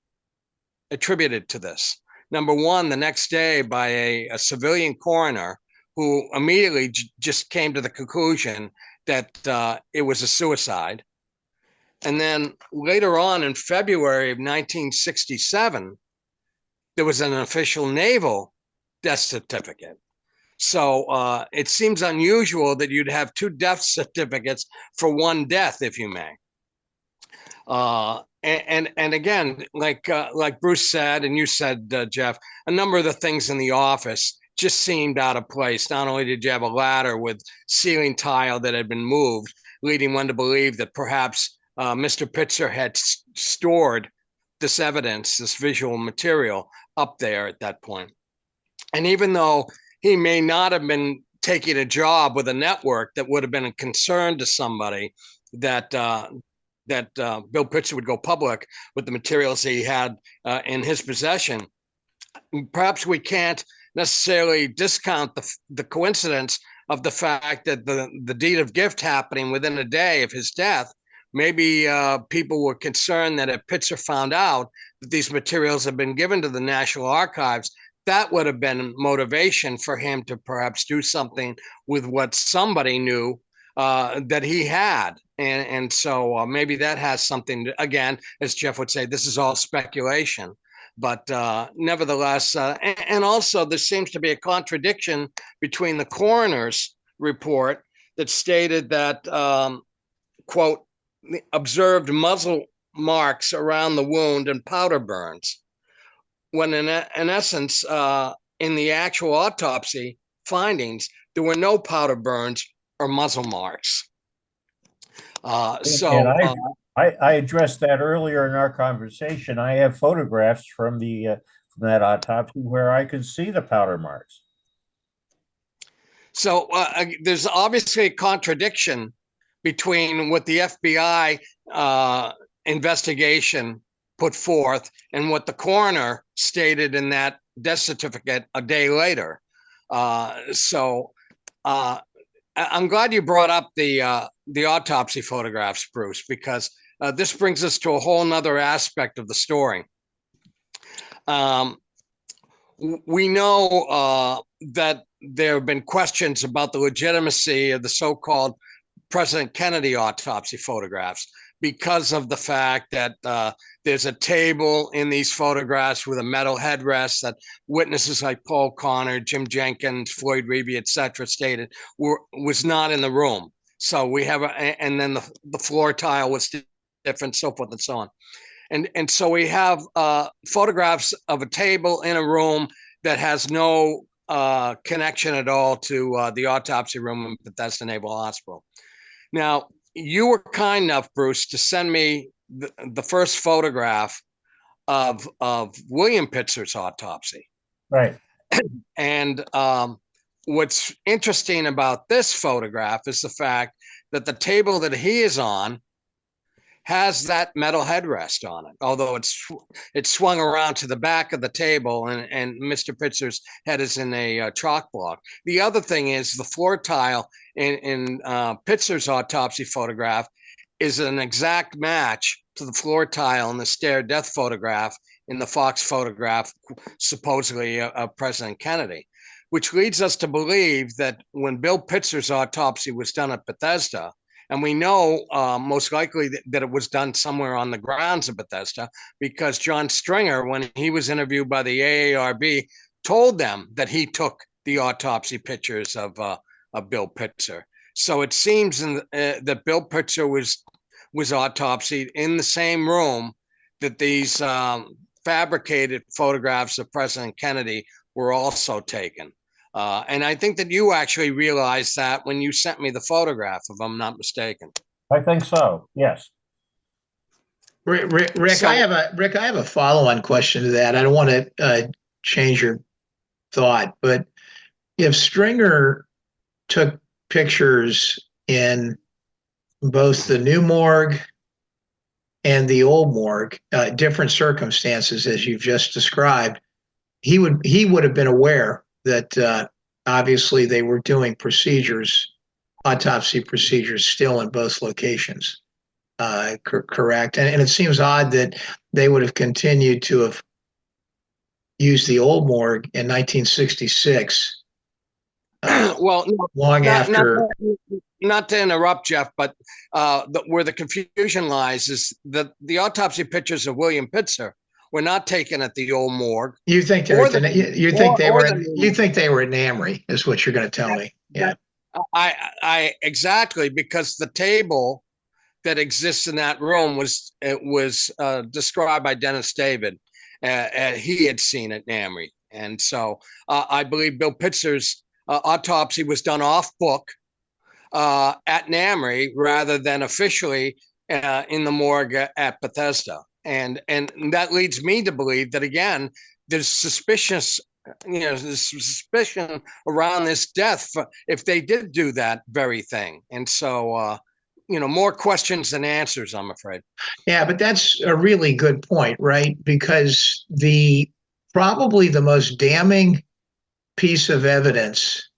attributed to this. Number one, the next day by a civilian coroner who immediately just came to the conclusion that it was a suicide. And then later on in February of 1967, there was an official naval death certificate. So it seems unusual that you'd have 2 death certificates for one death, if you may. And again, like Bruce said, and you said, Jeff, a number of the things in the office just seemed out of place. Not only did you have a ladder with ceiling tile that had been moved, leading one to believe that perhaps Mr. Pitzer had stored this evidence, this visual material up there at that point. And even though he may not have been taking a job with a network that would have been a concern to somebody, that Bill Pitzer would go public with the materials he had in his possession, perhaps we can't necessarily discount the coincidence of the fact that the deed of gift happening within a day of his death. Maybe people were concerned that if Pitzer found out that these materials had been given to the National Archives, that would have been motivation for him to perhaps do something with what somebody knew that he had. And so maybe that has something to, again, as Jeff would say, this is all speculation. But nevertheless, and also there seems to be a contradiction between the coroner's report that stated that, quote, observed muzzle marks around the wound and powder burns, when in essence, in the actual autopsy findings, there were no powder burns or muzzle marks. I addressed that earlier in our conversation. I have photographs from that autopsy where I could see the powder marks. So there's obviously a contradiction between what the FBI investigation put forth and what the coroner stated in that death certificate a day later. I'm glad you brought up the autopsy photographs, Bruce, because this brings us to a whole nother aspect of the story. We know that there have been questions about the legitimacy of the so-called President Kennedy autopsy photographs because of the fact that there's a table in these photographs with a metal headrest that witnesses like Paul Connor, Jim Jenkins, Floyd Reeve, et cetera, stated was not in the room. So we have, and then the floor tile was different, so forth and so on. And so we have photographs of a table in a room that has no connection at all to the autopsy room in Bethesda Naval Hospital. Now, you were kind enough, Bruce, to send me the first photograph of William Pitzer's autopsy. Right. And what's interesting about this photograph is the fact that the table that he is on has that metal headrest on it, although it's swung around to the back of the table, and Mr. Pitzer's head is in a chalk block. The other thing is the floor tile in Pitzer's autopsy photograph is an exact match to the floor tile in the stare death photograph in the Fox photograph, supposedly of President Kennedy, which leads us to believe that when Bill Pitzer's autopsy was done at Bethesda, and we know most likely that it was done somewhere on the grounds of Bethesda, because John Stringer, when he was interviewed by the AARB, told them that he took the autopsy pictures of Bill Pitzer. So it seems that Bill Pitzer was autopsied in the same room that these fabricated photographs of President Kennedy were also taken. And I think that you actually realized that when you sent me the photograph, if I'm not mistaken. I think so. Yes. Rick, I have a follow-on question to that. I don't want to change your thought, but if Stringer took pictures in both the new morgue and the old morgue, different circumstances as you've just described, he would have been aware that obviously they were doing autopsy procedures still in both locations. Correct. And it seems odd that they would have continued to have used the old morgue in 1966. Well, long after. Not to interrupt, Jeff, but where the confusion lies is that the autopsy pictures of William Pitzer were not taken at the old morgue. You think they were at NAMRI, is what you're going to tell me. Yeah. I exactly, because the table that exists in that room was described by Dennis David. He had seen at NAMRI, and so I believe Bill Pitzer's autopsy was done off book at NAMRI rather than officially in the morgue at Bethesda. And that leads me to believe that, again, there's suspicion around this death if they did do that very thing. And so, more questions than answers, I'm afraid. Yeah, but that's a really good point, right? Because probably the most damning piece of evidence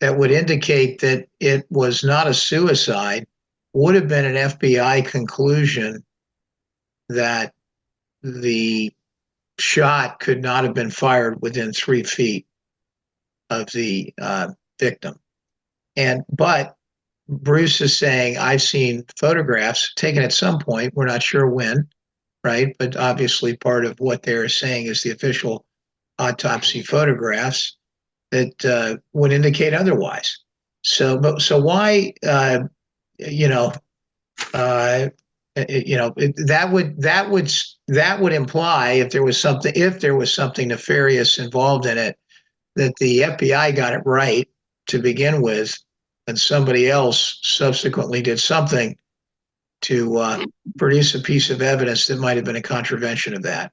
that would indicate that it was not a suicide would have been an FBI conclusion that the shot could not have been fired within 3 feet of the victim. But Bruce is saying, I've seen photographs taken at some point, we're not sure when, right? But obviously part of what they're saying is the official autopsy photographs that would indicate otherwise. So why, that would imply if there was something nefarious involved in it, that the FBI got it right to begin with, and somebody else subsequently did something to produce a piece of evidence that might have been a contravention of that.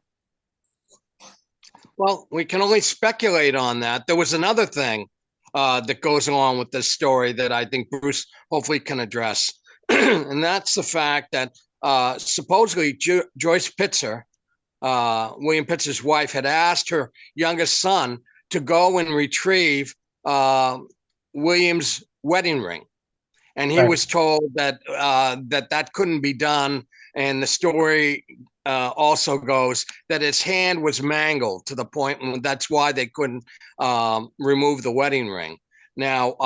Well, we can only speculate on that. There was another thing that goes along with this story that I think Bruce hopefully can address. And that's the fact that supposedly Joyce Pitzer, William Pitzer's wife, had asked her youngest son to go and retrieve William's wedding ring. And he was told that that couldn't be done. And the story also goes that his hand was mangled to the point when that's why they couldn't remove the wedding ring. Now,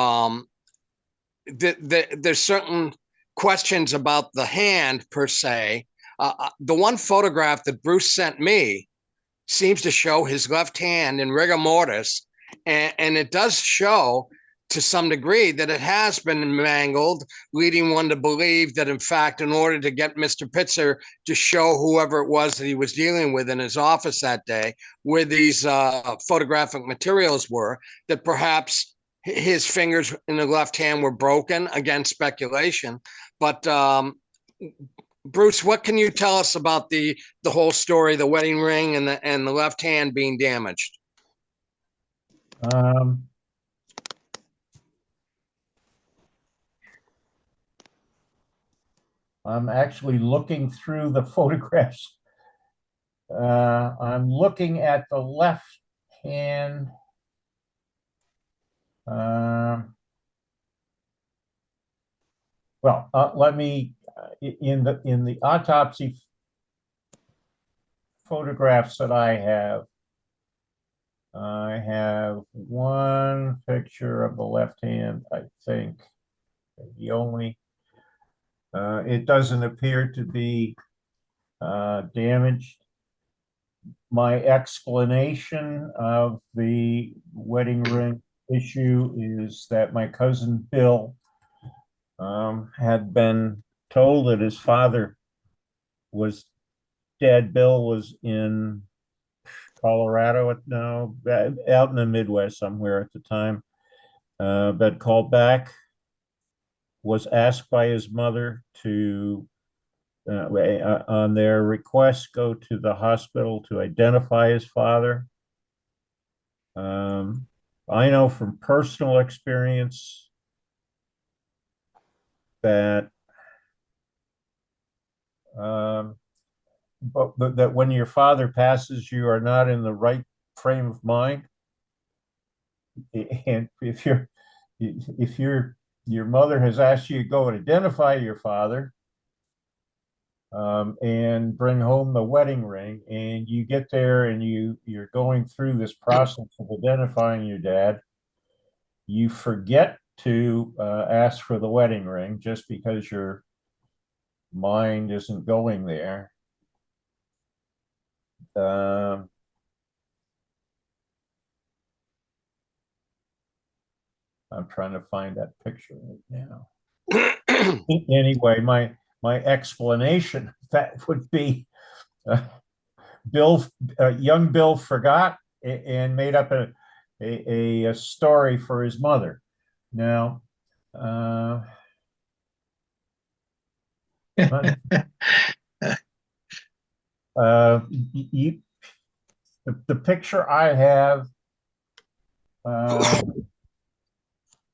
there's certain questions about the hand per se. The one photograph that Bruce sent me seems to show his left hand in rigor mortis, and it does show to some degree that it has been mangled, leading one to believe that, in fact, in order to get Mr. Pitzer to show whoever it was that he was dealing with in his office that day where these photographic materials were, that perhaps his fingers in the left hand were broken. Again, speculation. But Bruce, what can you tell us about the whole story, the wedding ring and the left hand being damaged? I'm actually looking through the photographs. I'm looking at the left hand. Let me in the autopsy photographs that I have one picture of the left hand, I think. The only it doesn't appear to be damaged. My explanation of the wedding ring issue is that my cousin Bill had been told that his father was dead. Bill was in Colorado out in the Midwest somewhere at the time, but called back, was asked by his mother to, on their request, go to the hospital to identify his father. I know from personal experience that that when your father passes, you are not in the right frame of mind. And if your mother has asked you to go and identify your father, and bring home the wedding ring, and you get there and you're going through this process of identifying your dad, you forget to ask for the wedding ring just because your mind isn't going there. I'm trying to find that picture right now. Anyway, my explanation that would be young Bill forgot and made up a story for his mother. Now, the picture I have,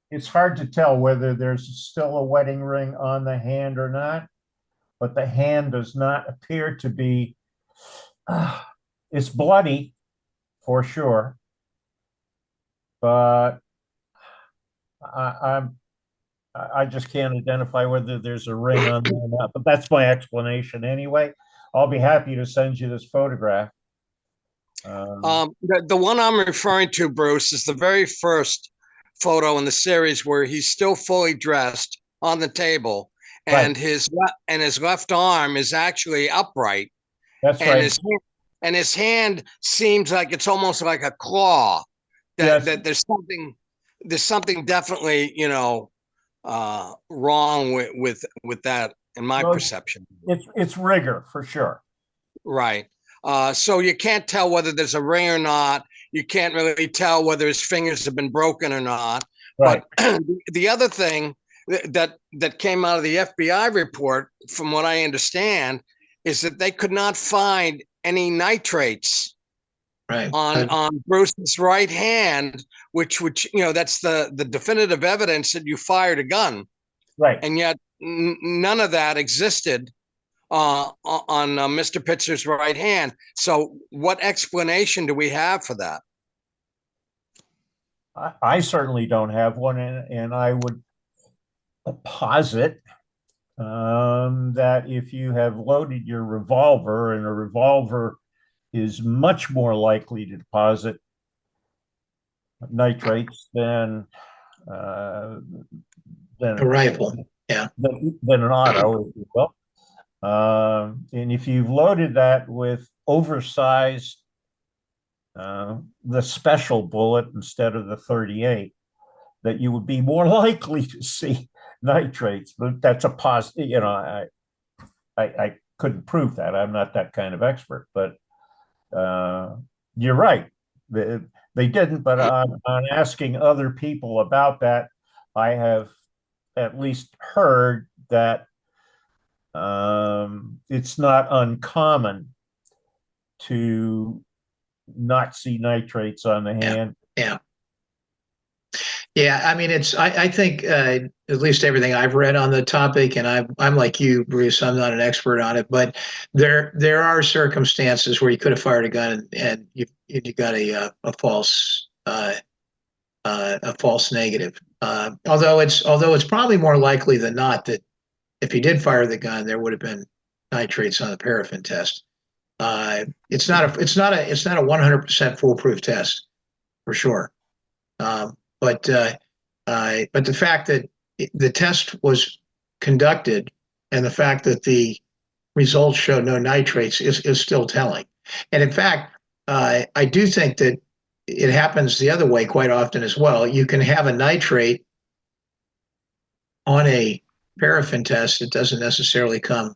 it's hard to tell whether there's still a wedding ring on the hand or not, but the hand does not appear to be, it's bloody for sure, but I just can't identify whether there's a ring on there or not, but that's my explanation anyway. I'll be happy to send you this photograph. The one I'm referring to, Bruce, is the very first photo in the series where he's still fully dressed on the table, and right. his left arm is actually upright. That's and right. his hand seems like it's almost like a claw. Yes. That there's something definitely wrong with that in my perception. It's rigor for sure. Right. So you can't tell whether there's a ring or not. You can't really tell whether his fingers have been broken or not. Right. But the other thing that came out of the FBI report, from what I understand, is that they could not find any nitrates on Bruce's right hand, which that's the definitive evidence that you fired a gun. Right. And yet none of that existed on Mr. Pitzer's right hand. So what explanation do we have for that? I certainly don't have one, and I would posit that if you have loaded your revolver, and a revolver is much more likely to deposit nitrates than a rifle, than an auto, if you will. And if you've loaded that with oversized, the special bullet instead of the 38, that you would be more likely to see nitrates. But that's a positive. I couldn't prove that. I'm not that kind of expert, but you're right. They didn't. But on asking other people about that, I have at least heard that it's not uncommon to not see nitrates on the hand. Yeah. Yeah, I mean, I think at least everything I've read on the topic, and I'm like you, Bruce. I'm not an expert on it, but there are circumstances where you could have fired a gun and you got a false negative. Although it's probably more likely than not that if he did fire the gun, there would have been nitrates on the paraffin test. It's not a 100% foolproof test for sure. But the fact that the test was conducted and the fact that the results showed no nitrates is still telling. And in fact, I do think that it happens the other way quite often as well. You can have a nitrate on a paraffin test that doesn't necessarily come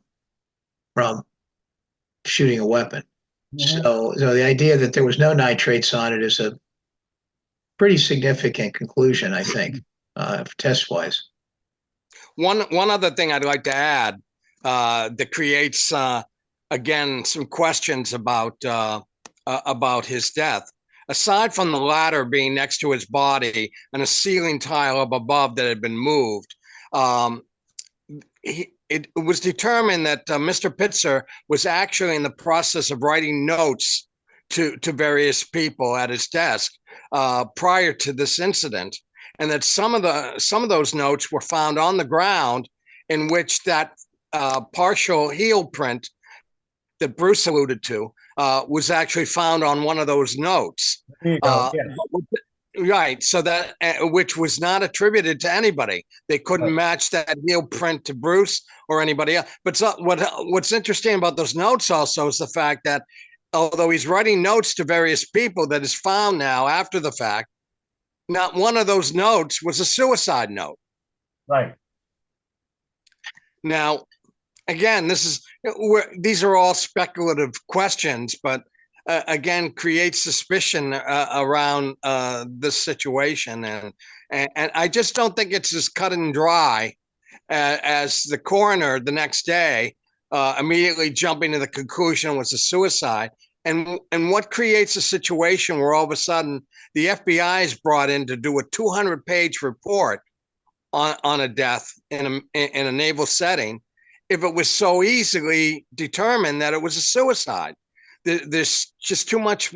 from shooting a weapon. Mhm. So the idea that there was no nitrates on it is a pretty significant conclusion, I think, test wise. One other thing I'd like to add that creates again some questions about his death. Aside from the ladder being next to his body and a ceiling tile up above that had been moved, it was determined that Mr. Pitzer was actually in the process of writing notes to various people at his desk prior to this incident, and that some of those notes were found on the ground, in which that partial heel print that Bruce alluded to was actually found on one of those notes. There you go. Yes. Right, so that which was not attributed to anybody. They couldn't match that heel print to Bruce or anybody else. But what's interesting about those notes also is the fact that although he's writing notes to various people that is found now after the fact, not one of those notes was a suicide note. Right. Now, again, these are all speculative questions, but again, creates suspicion around this situation, and I just don't think it's as cut and dry as the coroner the next day immediately jumping to the conclusion it was a suicide. And what creates a situation where all of a sudden the FBI is brought in to do a 200-page report on a death in a naval setting, if it was so easily determined that it was a suicide? There's just too much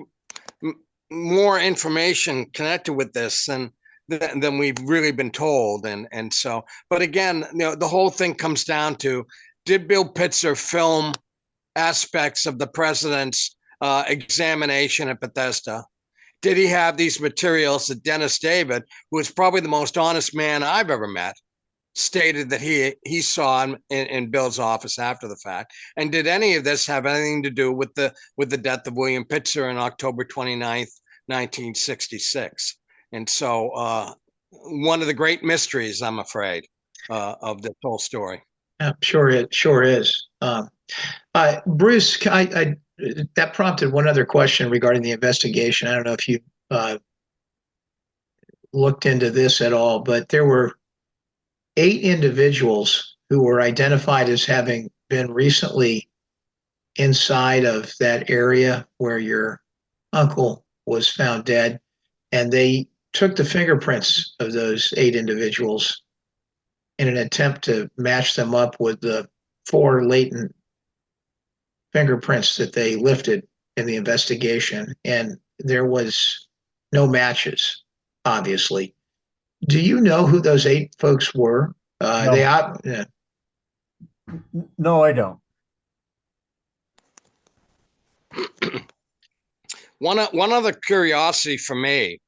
more information connected with this than we've really been told. And so, but again, the whole thing comes down to, did Bill Pitzer film aspects of the president's examination at Bethesda? Did he have these materials that Dennis David, who is probably the most honest man I've ever met, stated that he saw in Bill's office after the fact? And did any of this have anything to do with the death of William Pitzer on October 29th, 1966? And so one of the great mysteries, I'm afraid, of this whole story. Yeah, sure is. Bruce, that prompted one other question regarding the investigation. I don't know if you looked into this at all, but there were 8 individuals who were identified as having been recently inside of that area where your uncle was found dead, and they took the fingerprints of those 8 individuals in an attempt to match them up with the 4 latent fingerprints that they lifted in the investigation, and there was no matches, obviously. Do you know who those 8 folks were? No. No, I don't. One other curiosity for me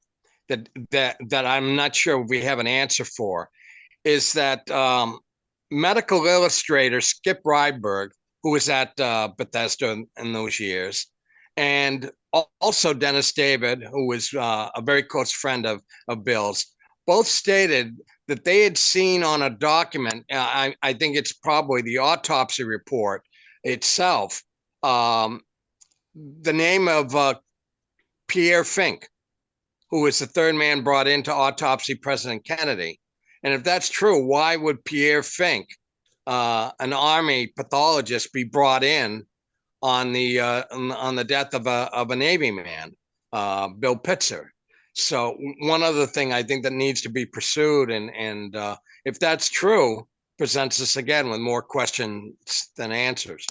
that I'm not sure we have an answer for is that medical illustrator Skip Ryberg, who was at Bethesda in those years, and also Dennis David, who was a very close friend of Bill's, both stated that they had seen on a document, I think it's probably the autopsy report itself, the name of Pierre Fink, who was the 3rd man brought in to autopsy President Kennedy. And if that's true, why would Pierre Fink, an Army pathologist, be brought in on the death of a Navy man, Bill Pitzer? So one other thing I think that needs to be pursued, and if that's true, presents us again with more questions than answers.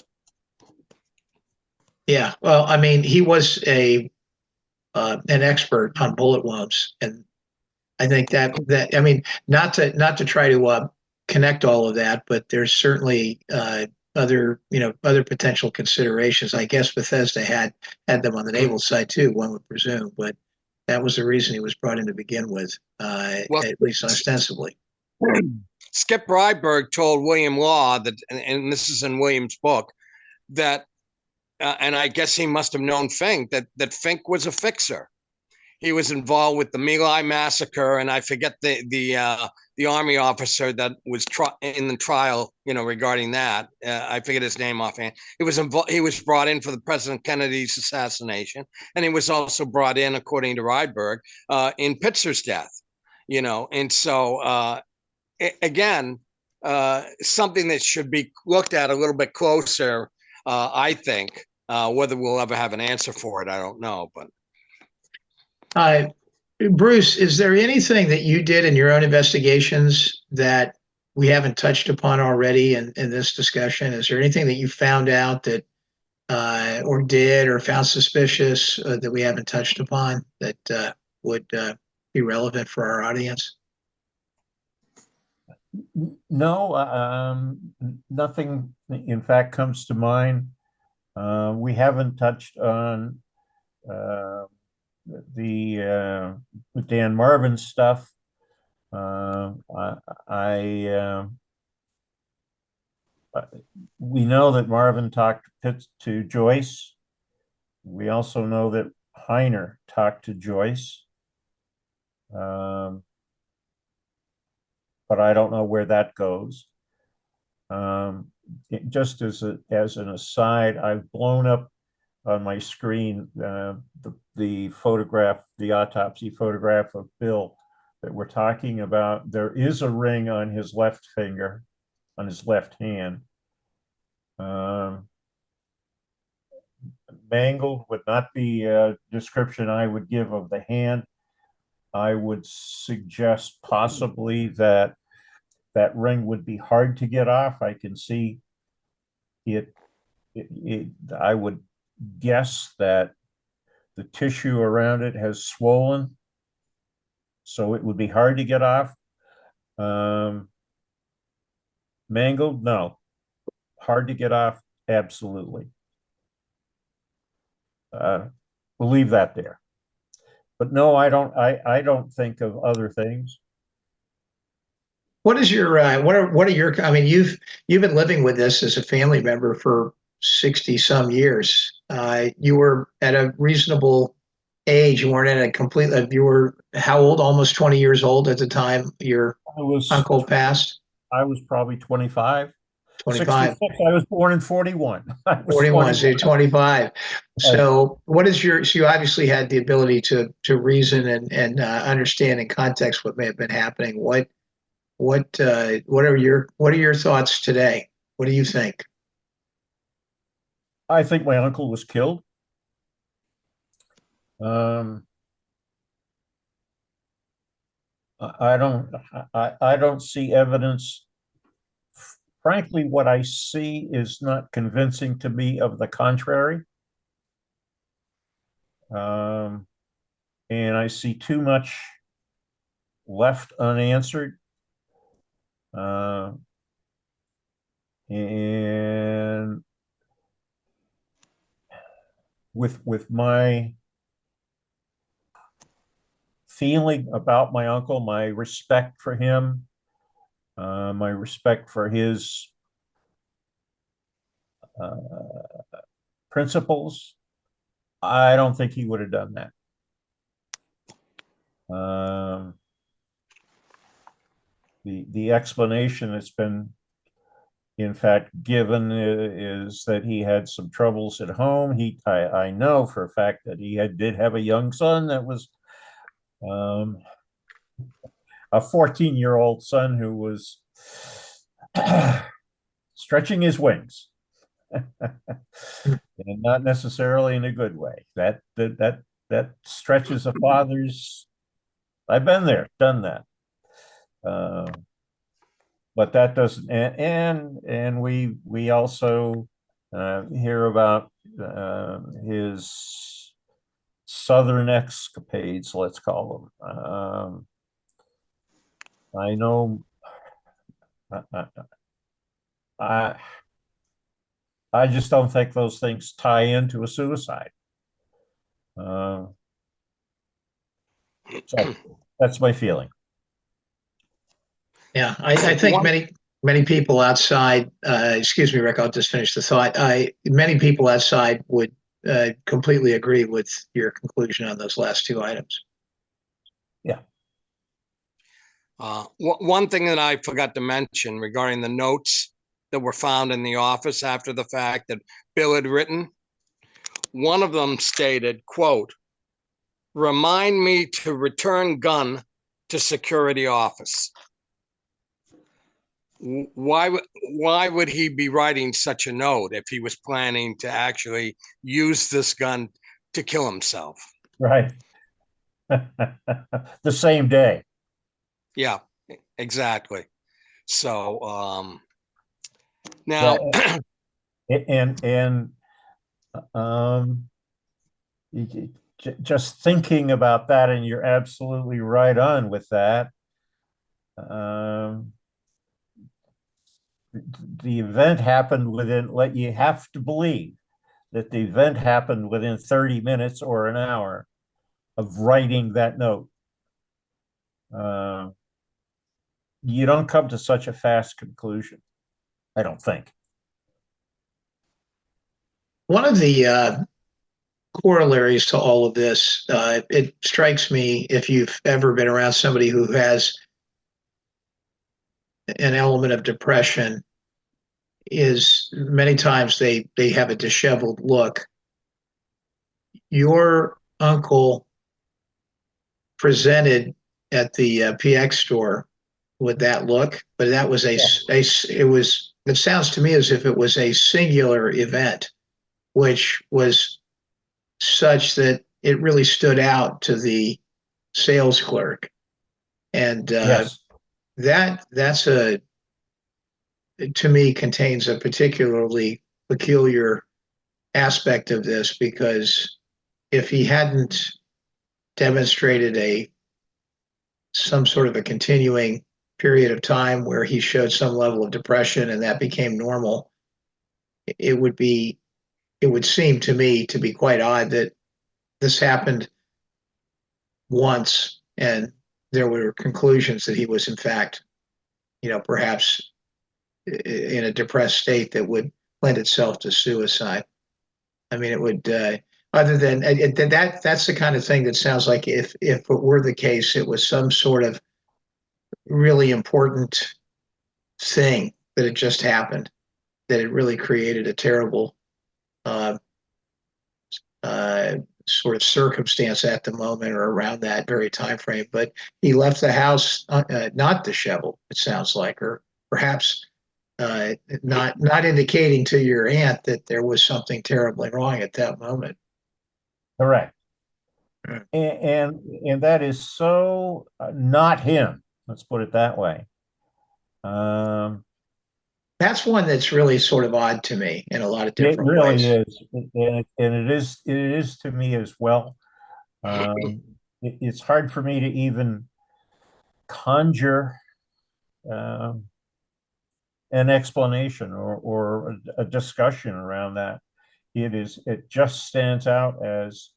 Yeah, well, I mean, he was an expert on bullet wounds, and I think that I mean, not to try to connect all of that, but there's certainly other potential considerations. I guess Bethesda had them on the naval side too, one would presume, but that was the reason he was brought in to begin with, Well, at least ostensibly. Skip Bryberg told William Law that, and this is in William's book, that, and I guess he must have known Fink, that Fink was a fixer. He was involved with the My Lai massacre, and I forget the army officer that was in the trial, regarding that. I forget his name offhand. He was brought in for the President Kennedy's assassination, and he was also brought in, according to Rydberg, in Pitzer's death. And so again, something that should be looked at a little bit closer. I think whether we'll ever have an answer for it, I don't know, but. Bruce, is there anything that you did in your own investigations that we haven't touched upon already in this discussion? Is there anything that you found out that or did or found suspicious that we haven't touched upon that would be relevant for our audience? No, nothing in fact comes to mind. We haven't touched on the Dan Marvin stuff. We know that Marvin talked to Joyce. We also know that Heiner talked to Joyce. But I don't know where that goes. Just as an aside, I've blown up on my screen the photograph, the autopsy photograph of Bill that we're talking about. There is a ring on his left finger, on his left hand. Mangled would not be a description I would give of the hand. I would suggest possibly that ring would be hard to get off. I can see it. I would guess that the tissue around it has swollen, so it would be hard to get off. Mangled, no. Hard to get off, absolutely. We'll leave that there. But no, I don't think of other things. What is your what are your, I mean, you've been living with this as a family member for 60 some years. You were at a reasonable age. You weren't at a complete, you were how old? Almost 20 years old at the time your uncle passed? I was probably 25. 25. 66. I was born in 41. 41, so you're 25. So what is your, so you obviously had the ability to reason and understand in context what may have been happening. What are your thoughts today? What do you think? I think my uncle was killed. I don't see evidence. Frankly, what I see is not convincing to me of the contrary. And I see too much left unanswered. And with my feeling about my uncle, my respect for him, my respect for his principles, I don't think he would have done that. The explanation that's been, in fact, given is that he had some troubles at home. I know for a fact that he did have a young son that was a 14-year-old son who was stretching his wings, and not necessarily in a good way. That stretches a father's I've been there, done that. But that doesn't, and we also hear about his southern escapades, let's call them. I know, I I just don't think those things tie into a suicide. So that's my feeling. Yeah, I think many people outside, excuse me, Rick, I'll just finish the thought. Many people outside would completely agree with your conclusion on those last two items. Yeah. One thing that I forgot to mention regarding the notes that were found in the office after the fact that Bill had written, one of them stated, quote, "Remind me to return gun to security office." Why would he be writing such a note if he was planning to actually use this gun to kill himself? Right. The same day. Yeah, exactly. So now and just thinking about that, and you're absolutely right on with that. The event happened within, you have to believe that the event happened within 30 minutes or an hour of writing that note. You don't come to such a fast conclusion, I don't think. One of the corollaries to all of this, it strikes me, if you've ever been around somebody who has an element of depression, is many times they have a disheveled look. Your uncle presented at the PX store with that look, but that was it sounds to me as if it was a singular event, which was such that it really stood out to the sales clerk. And Yes. that's to me contains a particularly peculiar aspect of this, because if he hadn't demonstrated some sort of a continuing period of time where he showed some level of depression and that became normal, it would seem to me to be quite odd that this happened once and there were conclusions that he was in fact, perhaps in a depressed state that would lend itself to suicide. I mean, it would, other than that's the kind of thing that sounds like if it were the case, it was some sort of really important thing that had just happened, that it really created a terrible sort of circumstance at the moment or around that very time frame. But he left the house not disheveled, it sounds like, or perhaps not indicating to your aunt that there was something terribly wrong at that moment. Correct. And that is so not him. Let's put it that way. That's one that's really sort of odd to me in a lot of different ways. It really is, and it is to me as well. It's hard for me to even conjure an explanation or a discussion around that. It just stands out as,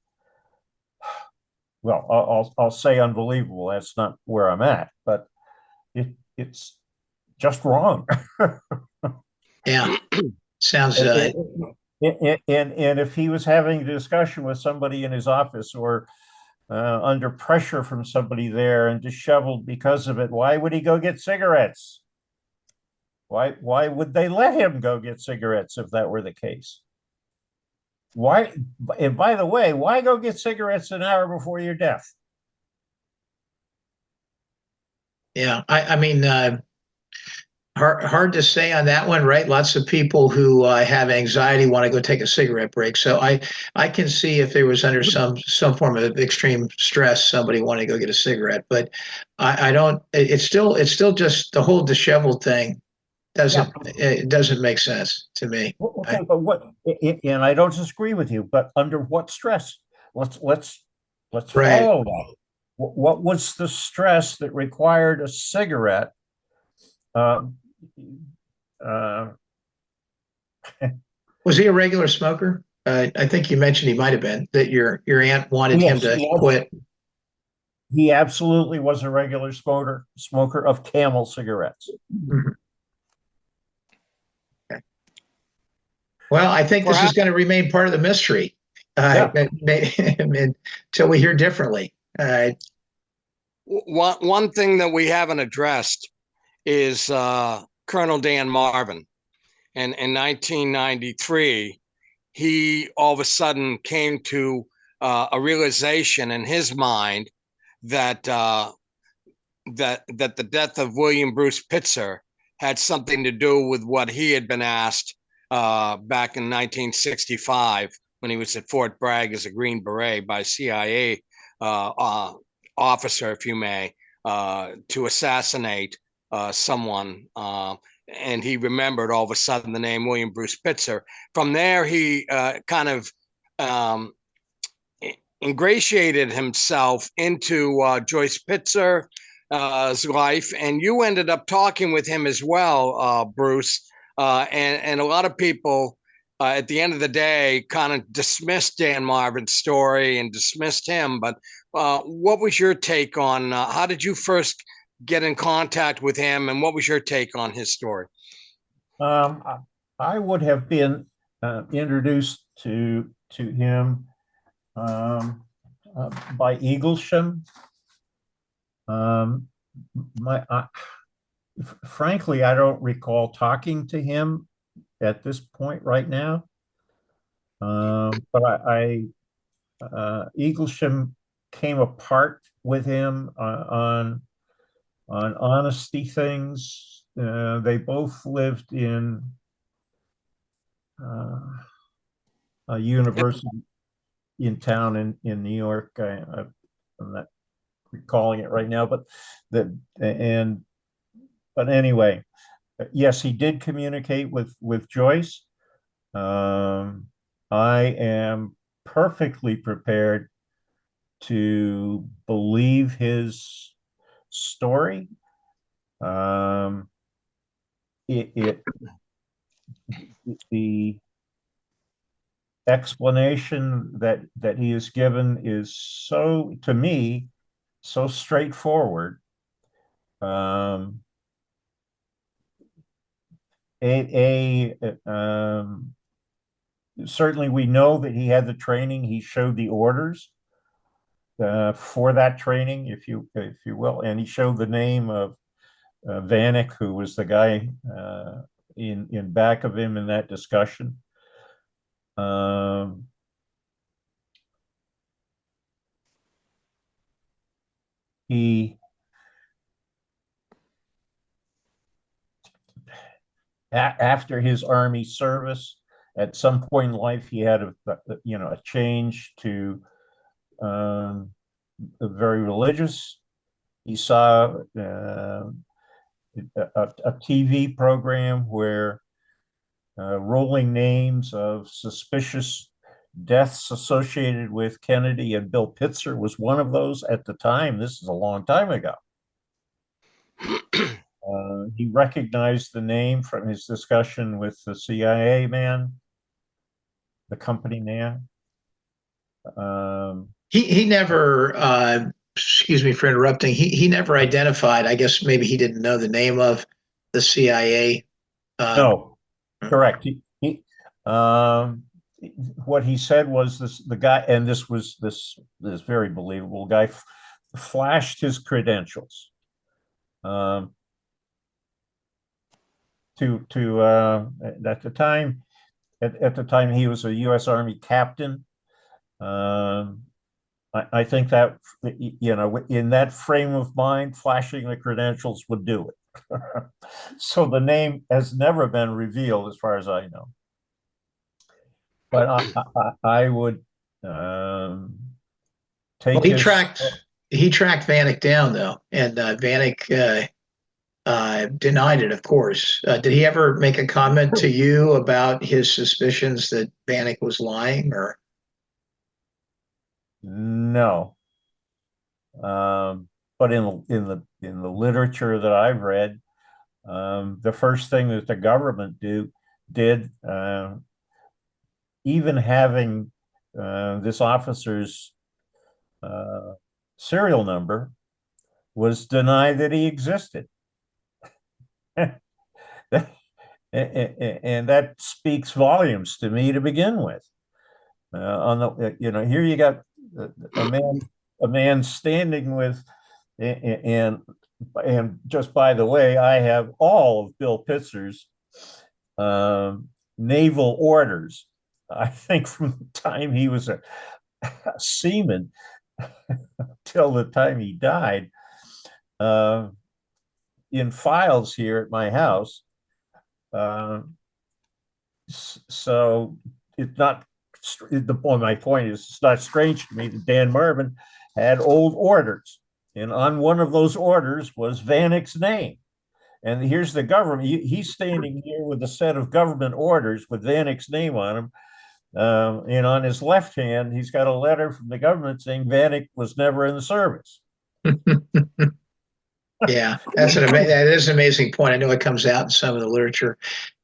well, I'll say unbelievable. That's not where I'm at, but it's just wrong. Yeah, sounds. And if he was having a discussion with somebody in his office or under pressure from somebody there and disheveled because of it, why would he go get cigarettes? Why would they let him go get cigarettes if that were the case? Why? And by the way, why go get cigarettes an hour before your death? Yeah, I mean, hard to say on that one, right? Lots of people who have anxiety want to go take a cigarette break. So I can see if there was under some form of extreme stress, somebody wanting to go get a cigarette. But I don't. It's still just the whole disheveled thing Yeah. it doesn't make sense to me. Okay, but and I don't disagree with you, but under what stress? Let's Right. follow that. What was the stress that required a cigarette? Uh, uh, Was he a regular smoker? I think you mentioned he might have been that your aunt wanted him yes, to quit. he absolutely was a regular smoker of Camel cigarettes. Mhm. Okay. Well, I think this is Perhaps going to remain part of the mystery Yeah. until we hear differently. one thing that we haven't addressed is Colonel Dan Marvin. And in 1993, he all of a sudden came to a realization in his mind that that the death of William Bruce Pitzer had something to do with what he had been asked back in 1965 when he was at Fort Bragg as a Green Beret by CIA officer, if you may, to assassinate someone. And he remembered all of a sudden the name William Bruce Pitzer. From there, he kind of um, ingratiated himself into Joyce Pitzer's life, and you ended up talking with him as well, Bruce. And a lot of people, at the end of the day, kind of dismissed Dan Marvin's story and dismissed him. But what was your take on how did you first get in contact with him, and what was your take on his story? Um, I would have been introduced to him by Eaglesham. My frankly, I don't recall talking to him at this point right now. But Eaglesham came apart with him on honesty things. They both lived in a university in town in New York. I'm not recalling it right now, but anyway, yes, he did communicate with Joyce. I am perfectly prepared to believe his story. The explanation that he has given is so, to me, so straightforward. Certainly we know that he had the training. He showed the orders for that training, if you will, and he showed the name of Vanek, who was the guy in back of him in that discussion. He after his Army service, at some point in life, he had a change to very religious. He saw a TV program where rolling names of suspicious deaths associated with Kennedy, and Bill Pitzer was one of those at the time. This is a long time ago. He recognized the name from his discussion with the CIA man, the company man. He never, excuse me for interrupting. He never identified. I guess maybe he didn't know the name of the CIA. No, correct. What he said was the guy, and this very believable guy, flashed his credentials. At the time, he was a U.S. Army captain. I think that in that frame of mind, flashing the credentials would do it. So the name has never been revealed as far as I know. But I would take Well, he tracked Vanek down though, and Vanek denied it, of course. Did he ever make a comment to you about his suspicions that Vanek was lying, or? No. But in the literature that I've read, the first thing that the government did, even having this officer's serial number, was deny that he existed. And that speaks volumes to me to begin with. On the, here you got a man standing with, and just by the way, I have all of Bill Pitzer's naval orders. I think from the time he was a seaman till the time he died, in files here at my house. So it's not, my point is, it's not strange to me that Dan Marvin had old orders, and on one of those orders was Vanek's name. And here's the government. He's standing here with a set of government orders with Vanek's name on them. And on his left hand, he's got a letter from the government saying Vanek was never in the service. Yeah, that is an amazing point. I know it comes out in some of the literature.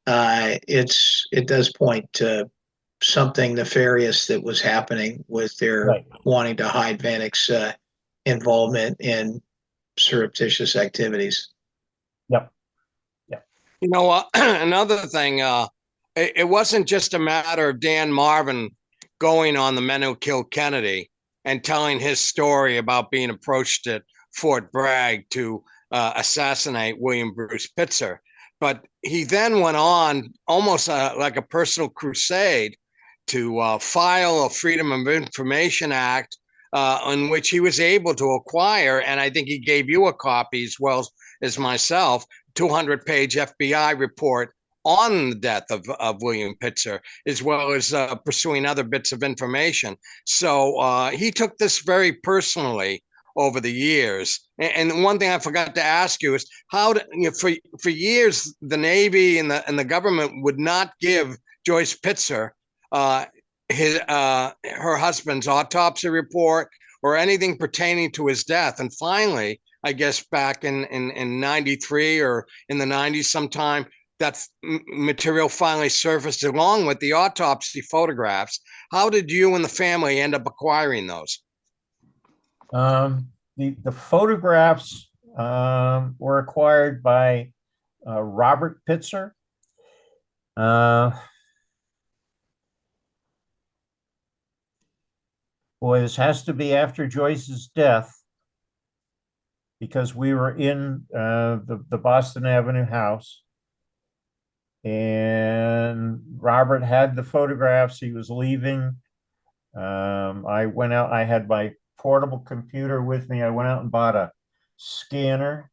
It does point to something nefarious that was happening with their wanting to hide Vanek's involvement in surreptitious activities. Yep. Another thing, it wasn't just a matter of Dan Marvin going on the Men Who Killed Kennedy and telling his story about being approached at Fort Bragg to assassinate William Bruce Pitzer. But he then went on almost like a personal crusade to file a Freedom of Information Act in which he was able to acquire, and I think he gave you a copy as well as myself, 200-page FBI report on the death of William Pitzer, as well as pursuing other bits of information. So he took this very personally over the years. And one thing I forgot to ask you is how for years the Navy and the government would not give Joyce Pitzer her husband's autopsy report or anything pertaining to his death. And finally, I guess back in 93 or in the 90s sometime, that material finally surfaced along with the autopsy photographs. How did you and the family end up acquiring those? The photographs were acquired by Robert Pitzer. Boy, this has to be after Joyce's death, because we were in the Boston Avenue house, and Robert had the photographs. He was leaving. I went out. I had my portable computer with me. I went out and bought a scanner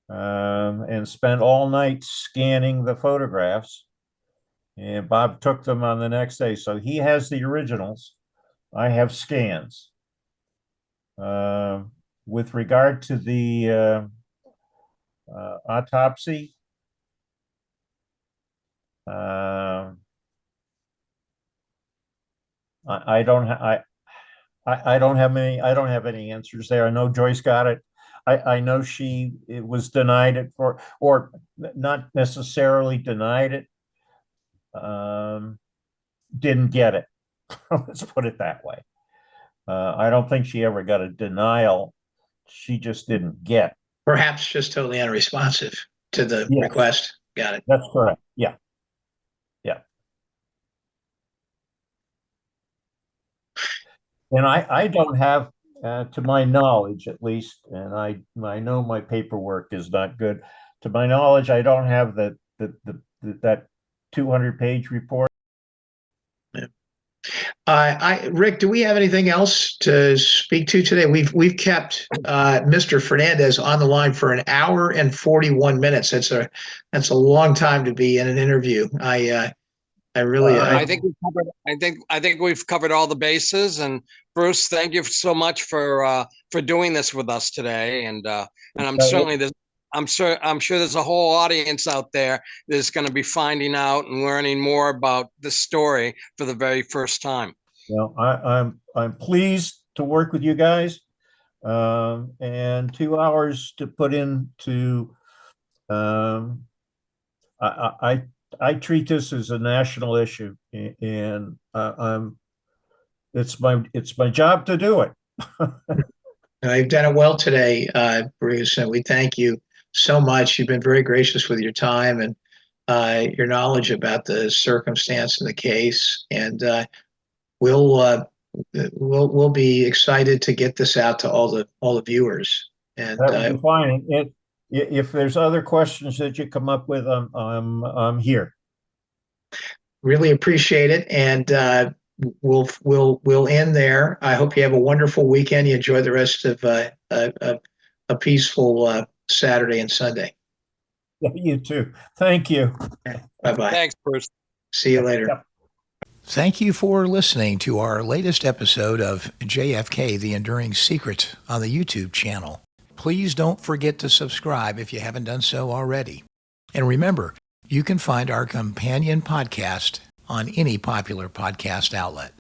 and spent all night scanning the photographs. And Bob took them on the next day. So he has the originals. I have scans. With regard to the autopsy, I don't have any answers there. I know Joyce got it. I know it was denied it or not necessarily denied it. Didn't get it. Let's put it that way. I don't think she ever got a denial. She just didn't get. Perhaps just totally unresponsive to the request. Got it. That's correct. Yeah. And I don't have, to my knowledge at least, and I know my paperwork is not good. To my knowledge, I don't have that 200-page report. Yeah. Rick, do we have anything else to speak to today? We've kept Mr. Fernandez on the line for an hour and 41 minutes. That's a long time to be in an interview. I think we've covered all the bases. And Bruce, thank you so much for doing this with us today. And I'm sure there's a whole audience out there that's going to be finding out and learning more about this story for the very first time. Well, I'm pleased to work with you guys, and 2 hours to put into. I treat this as a national issue, and it's my job to do it. You've done it well today, Bruce, and we thank you so much. You've been very gracious with your time and your knowledge about the circumstance and the case, and we'll be excited to get this out to all the viewers. And that would be fine. If there's other questions that you come up with, I'm here. Really appreciate it, and we'll end there. I hope you have a wonderful weekend. You enjoy the rest of a peaceful Saturday and Sunday. Yeah, you too. Thank you. Bye-bye. Thanks, Bruce. See you later. Yep. Thank you for listening to our latest episode of JFK The Enduring Secret on the YouTube channel. Please don't forget to subscribe if you haven't done so already. And remember, you can find our companion podcast on any popular podcast outlet.